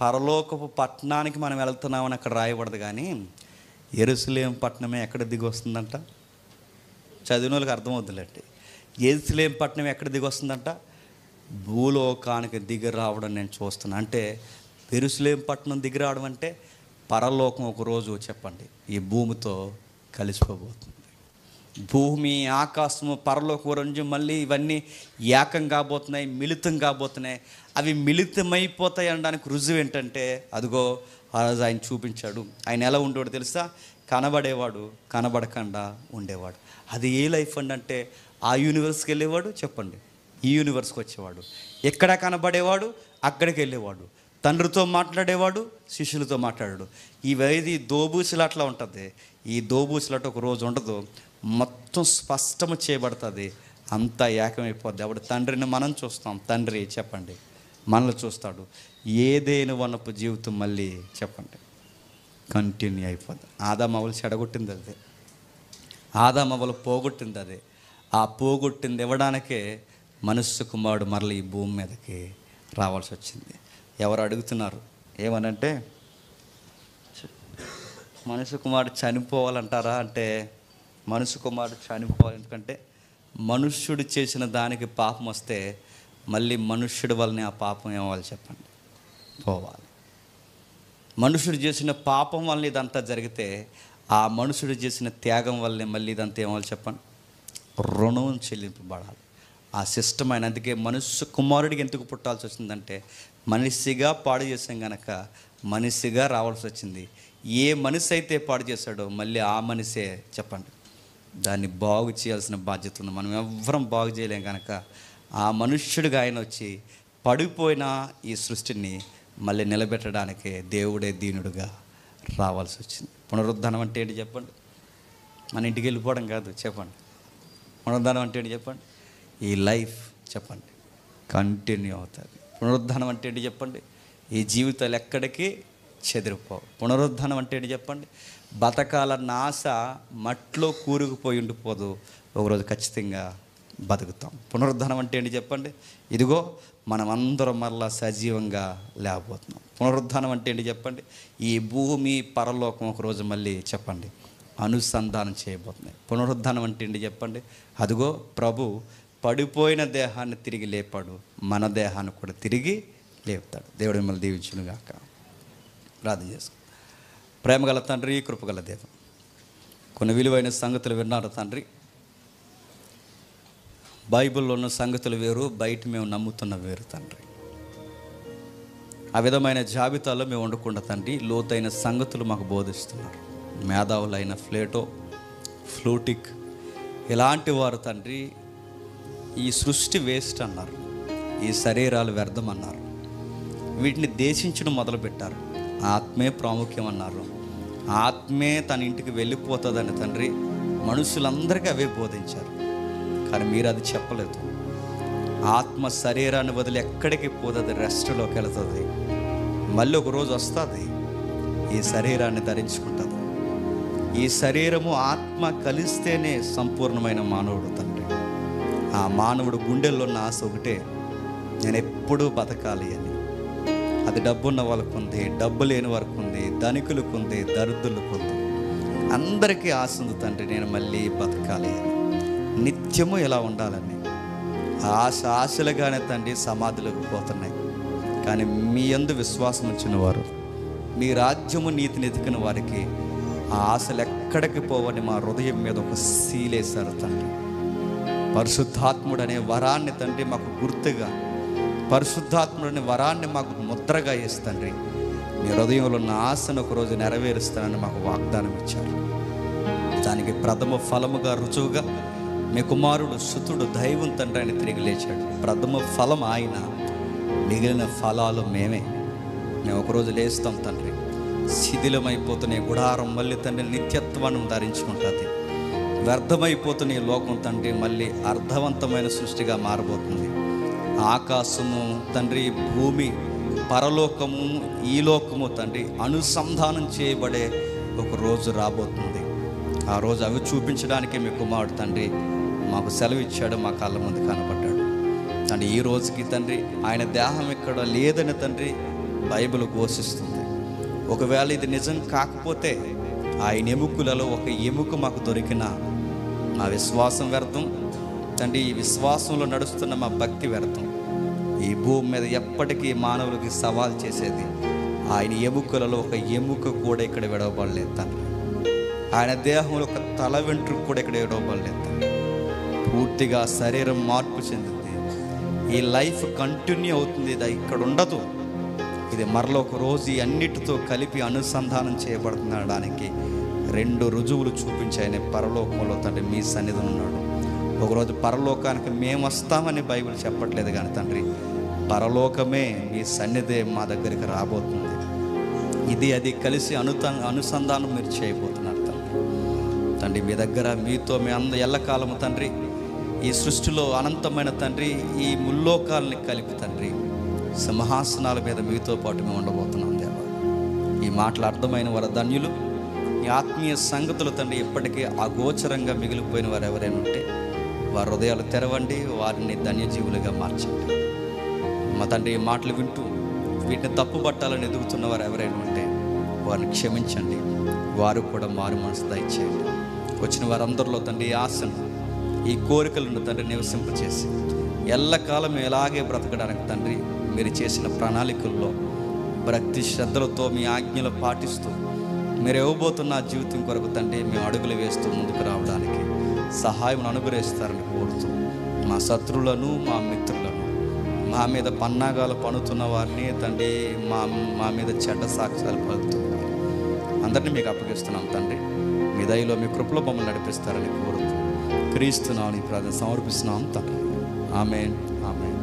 A: పరలోకపు పట్టణానికి మనం వెళ్తున్నామని అక్కడ రాయబడదు, కానీ యెరూషలేము పట్టణమే ఎక్కడ దిగి వస్తుందంట? చదివిన వాళ్ళకి అర్థమవుతుందండి. యెరూషలేము పట్టణం ఎక్కడ దిగి వస్తుందంట? భూలోకానికి దిగి రావడం నేను చూస్తున్నాను. అంటే యెరూషలేము పట్టణం దిగి రావడం అంటే పరలోకం ఒకరోజు చెప్పండి ఈ భూమితో కలిసిపోబోతుంది. భూమి, ఆకాశము, పరలోకం రోజు మళ్ళీ ఇవన్నీ ఏకం కాబోతున్నాయి, మిళితం కాబోతున్నాయి. అవి మిళితమైపోతాయి అనడానికి రుజువు ఏంటంటే అదిగో ఆ రోజు ఆయన చూపించాడు. ఆయన ఎలా ఉండేవాడు తెలుసా? కనబడేవాడు, కనబడకుండా ఉండేవాడు. అది ఏ లైఫ్ అండి అంటే ఆ యూనివర్స్కి వెళ్ళేవాడు చెప్పండి, ఈ యూనివర్స్కి వచ్చేవాడు. ఎక్కడ కనబడేవాడు అక్కడికి వెళ్ళేవాడు, తండ్రితో మాట్లాడేవాడు, శిష్యులతో మాట్లాడాడు. ఇవేది దోబూసులాట్లా ఉంటుంది. ఈ దోబూసులాట ఒక రోజు ఉండదు, మొత్తం స్పష్టము చేయబడుతుంది, అంతా ఏకమైపోద్ది. అప్పుడు తండ్రిని మనం చూస్తాం, తండ్రి చెప్పండి మనల్ని చూస్తాడు. ఏదేని వనపు జీవితం మళ్ళీ చెప్పండి కంటిన్యూ అయిపోద్ది. ఆదాము అవ్వలు చెడగొట్టింది అదే. ఆదామవ్వలు పోగొట్టింది అదే. ఆ పోగొట్టింది ఇవ్వడానికే మనుష్య కుమారుడు మరల ఈ భూమి మీదకి రావాల్సి వచ్చింది. ఎవరు అడుగుతున్నారు ఏమనంటే, మనుష్య కుమారుడు చనిపోవాలంటారా అంటే, మనుష్య కుమారుడు చనిపోవాలి. ఎందుకంటే మనుష్యుడు చేసిన దానికి పాపం వస్తే మళ్ళీ మనుష్యుడి వల్లనే ఆ పాపం ఏమవ్వాలి చెప్పండి, పోవాలి. మనుషుడు చేసిన పాపం వల్ల ఇదంతా జరిగితే ఆ మనుషుడు చేసిన త్యాగం వల్లనే మళ్ళీ ఇదంతా ఏమవ్వాలి చెప్పండి, రుణం చెల్లింపబడాలి. ఆ సిస్టమ్ అయిన, అందుకే మనుష్య కుమారుడికి ఎందుకు పుట్టాల్సి వచ్చిందంటే, మనిషిగా పాడు చేసాం గనక మనిషిగా రావాల్సి వచ్చింది. ఏ మనిషి అయితే పాడు చేశాడో మళ్ళీ ఆ మనిషే చెప్పండి దాన్ని బాగు చేయాల్సిన బాధ్యత ఉంది. మనం ఎవ్వరం బాగు చేయలేం కనుక ఆ మనుష్యుడిగా ఆయన వచ్చి పడిపోయిన ఈ సృష్టిని మళ్ళీ నిలబెట్టడానికే దేవుడే దీనుడుగా రావాల్సి వచ్చింది. పునరుద్ధానం అంటే ఏంటి చెప్పండి? మన ఇంటికి వెళ్ళిపోవడం కాదు చెప్పండి. పునరుద్ధానం అంటే ఏంటి చెప్పండి? ఈ లైఫ్ చెప్పండి కంటిన్యూ అవుతుంది. పునరుద్ధానం అంటే ఏంటి చెప్పండి? ఈ జీవితాలు ఎక్కడికి చెదిరిపోవు. పునరుద్ధానం అంటే ఏంటి చెప్పండి? బతకాలన్న ఆశ మట్లో కూరుకుపోయి ఉండిపోదు, ఒకరోజు ఖచ్చితంగా బతుకుతాం. పునరుద్ధానం అంటే ఏంటి చెప్పండి? ఇదిగో మనమందరం మరలా సజీవంగా లేకపోతున్నాం. పునరుద్ధానం అంటే ఏంటి చెప్పండి? ఈ భూమి పరలోకం ఒకరోజు మళ్ళీ చెప్పండి అనుసంధానం చేయబోతున్నాయి. పునరుద్ధానం అంటే ఏంటి చెప్పండి? అదిగో ప్రభు పడిపోయిన దేహాన్ని తిరిగి లేపాడు, మన దేహాన్ని కూడా తిరిగి లేపుతాడు. దేవుడు మిమ్మల్ని దీవించును గాక. ప్రార్థన చేసుకో. ప్రేమగల తండ్రి, కృపగల దేవం, కొన్ని విలువైన సంగతులు విన్నారు తండ్రి. బైబిల్లో ఉన్న సంగతులు వేరు, బయట మేము నమ్ముతున్న వేరు తండ్రి. ఆ విధమైన జాబితాలో మేము ఉండకుండా తండ్రి లోతైన సంగతులు మాకు బోధిస్తున్నారు. మేధావులైన ప్లేటో, ఫ్లూటిక్ ఇలాంటి వారు తండ్రి ఈ సృష్టి వేస్ట్ అన్నారు, ఈ శరీరాలు వ్యర్థం అన్నారు, వీటిని దేశించడం మొదలుపెట్టారు. ఆత్మే ప్రాముఖ్యం అన్నారు, ఆత్మే తన ఇంటికి వెళ్ళిపోతుందని తండ్రి మనుషులందరికీ అవే బోధించారు. కానీ మీరు అది చెప్పలేదు. ఆత్మ శరీరాన్ని వదిలి ఎక్కడికి పోతుంది, రెస్ట్లోకి వెళుతుంది, మళ్ళీ ఒకరోజు వస్తుంది, ఈ శరీరాన్ని ధరించుకుంటుంది. ఈ శరీరము ఆత్మ కలిస్తేనే సంపూర్ణమైన మానవుడు తండ్రి. ఆ మానవుడు గుండెల్లో ఉన్న ఆశ ఒకటే, నేను ఎప్పుడూ బతకాలి అని. అది డబ్బున్న వాళ్ళకు ఉంది, డబ్బు లేని వారికి ఉంది, ధనికులకు ఉంది, దరిద్రులకు ఉంది. అందరికీ ఆశ ఉంది తండ్రి, నేను మళ్ళీ బతకాలి అని, నిత్యము ఇలా ఉండాలని. ఆశలుగానే తండ్రి సమాధులకు పోతున్నాయి. కానీ మీ యందు విశ్వాసం ఉంచిన వారు, మీ రాజ్యము నీతిని ఎదికిన వారికి ఆ ఆశలు ఎక్కడికి పోవని మా హృదయం మీద ఒక సీలేశారు తండ్రి. పరిశుద్ధాత్ముడు అనే వరాన్ని తండ్రి మాకు గుర్తుగా, పరిశుద్ధాత్ముడు అనే వరాన్ని మాకు ముద్రగా ఇస్తండ్రి. మీ హృదయంలో ఉన్న ఆశను ఒకరోజు నెరవేరుస్తానని మాకు వాగ్దానం ఇచ్చారు. దానికి ప్రథమ ఫలముగా రుజువుగా మీ కుమారుడు సుతుడు దైవం తండ్రి ఆయన తిరిగి లేచాడు. ప్రథమ ఫలం ఆయన, మిగిలిన ఫలాలు మేమే. మేము ఒకరోజు లేస్తాం తండ్రి. శిథిలమైపోతున్న గుడారం మళ్ళీ తండ్రి నిత్యత్వాన్ని ధరించుకుంటుంది. వ్యర్థమైపోతున్న ఈ లోకం తండ్రి మళ్ళీ అర్థవంతమైన సృష్టిగా మారబోతుంది. ఆకాశము తండ్రి, భూమి, పరలోకము, ఈ లోకము తండ్రి అనుసంధానం చేయబడే ఒక రోజు రాబోతుంది. ఆ రోజు అవి చూపించడానికి మీ కుమారుడు తండ్రి మాకు సెలవు ఇచ్చాడు, మా కళ్ళ ముందు కనబడ్డాడు తండ్రి. ఈ రోజుకి తండ్రి ఆయన దేహం ఇక్కడ లేదని తండ్రి బైబిల్ ఘోషిస్తుంది. ఒకవేళ ఇది నిజం కాకపోతే ఆయన ఎముకలలో ఒక ఎముక మాకు దొరికిన మా విశ్వాసం వ్యర్థం తండ్రి. ఈ విశ్వాసంలో నడుస్తున్న మా భక్తి వ్యర్థం. ఈ భూమి మీద ఎప్పటికీ మానవులకి సవాల్ చేసేది ఆయన ఎముకలలో ఒక ఎముక కూడా ఇక్కడ విడవబడలేదు తండ్రి. ఆయన దేహంలో ఒక తల వెంట్రుక కూడా ఇక్కడ విడవబడలేదు తండ్రి. పూర్తిగా శరీరం మార్పు చెందింది. ఈ లైఫ్ కంటిన్యూ అవుతుంది, ఇది ఇక్కడ ఉండదు. ఇది మరలో ఒక రోజు ఈ అన్నిటితో కలిపి అనుసంధానం చేయబడుతుండడానికి 2 రుజువులు చూపించాయని పరలోకంలో తండ్రి మీ సన్నిధి ఉన్నాడు. ఒకరోజు పరలోకానికి మేము వస్తామని బైబిల్ చెప్పట్లేదు కానీ తండ్రి పరలోకమే మీ సన్నిధే మా దగ్గరికి రాబోతుంది. ఇది అది కలిసి అనుసంధానం మీరు చేయబోతున్నారు తండ్రి. మీ దగ్గర మీతో మీ ఎల్లకాలము తండ్రి ఈ సృష్టిలో అనంతమైన తండ్రి ఈ ముల్లోకాలని కలిపి తండ్రి సింహాసనాల మీద మీతో పాటు మేము ఉండబోతున్నాం దేవా. ఈ మాటలు అర్థమైన వారు ధన్యులు, ఈ ఆత్మీయ సంగతులు తండ్రి ఇప్పటికీ అగోచరంగా మిగిలిపోయిన వారు ఎవరైనా ఉంటే వారి హృదయాలు తెరవండి, వారిని ధన్యజీవులుగా మార్చండి. మా తండ్రి ఈ మాటలు వింటూ వీటిని తప్పుపట్టాలని ఎదుగుతున్న వారు ఎవరైనా ఉంటే వారిని క్షమించండి, వారు కూడా మారు మనసు దయచేయండి. వచ్చిన వారందరిలో తండ్రి ఈ ఆశను, ఈ కోరికలను తండ్రి నివసింపచేసి ఎల్లకాలం ఎలాగే బ్రతకడానికి తండ్రి మీరు చేసిన ప్రణాళికల్లో భక్తి శ్రద్ధలతో మీ ఆజ్ఞలు పాటిస్తూ మీరు ఇవ్వబోతున్న జీవితం కొరకు తండ్రి మేము అడుగులు వేస్తూ ముందుకు రావడానికి సహాయం అనుగ్రహిస్తారని కోరుతూ మా శత్రువులను, మా మిత్రులను, మా మీద పన్నాగాలు పన్నుతున్న వారిని తండ్రి, మా మీద చెడ్డ సాక్ష్యాలు పలుకుతున్నారు అందరినీ మీకు అప్పగిస్తున్నాం తండ్రి. మీ దయలో మీ కృపలో మమ్మల్ని నడిపిస్తారని కోరుతూ క్రీస్తు నామమున ఈ ప్రార్థన సమర్పిస్తున్నాం తండ్రి. ఆమేన్, ఆమేన్.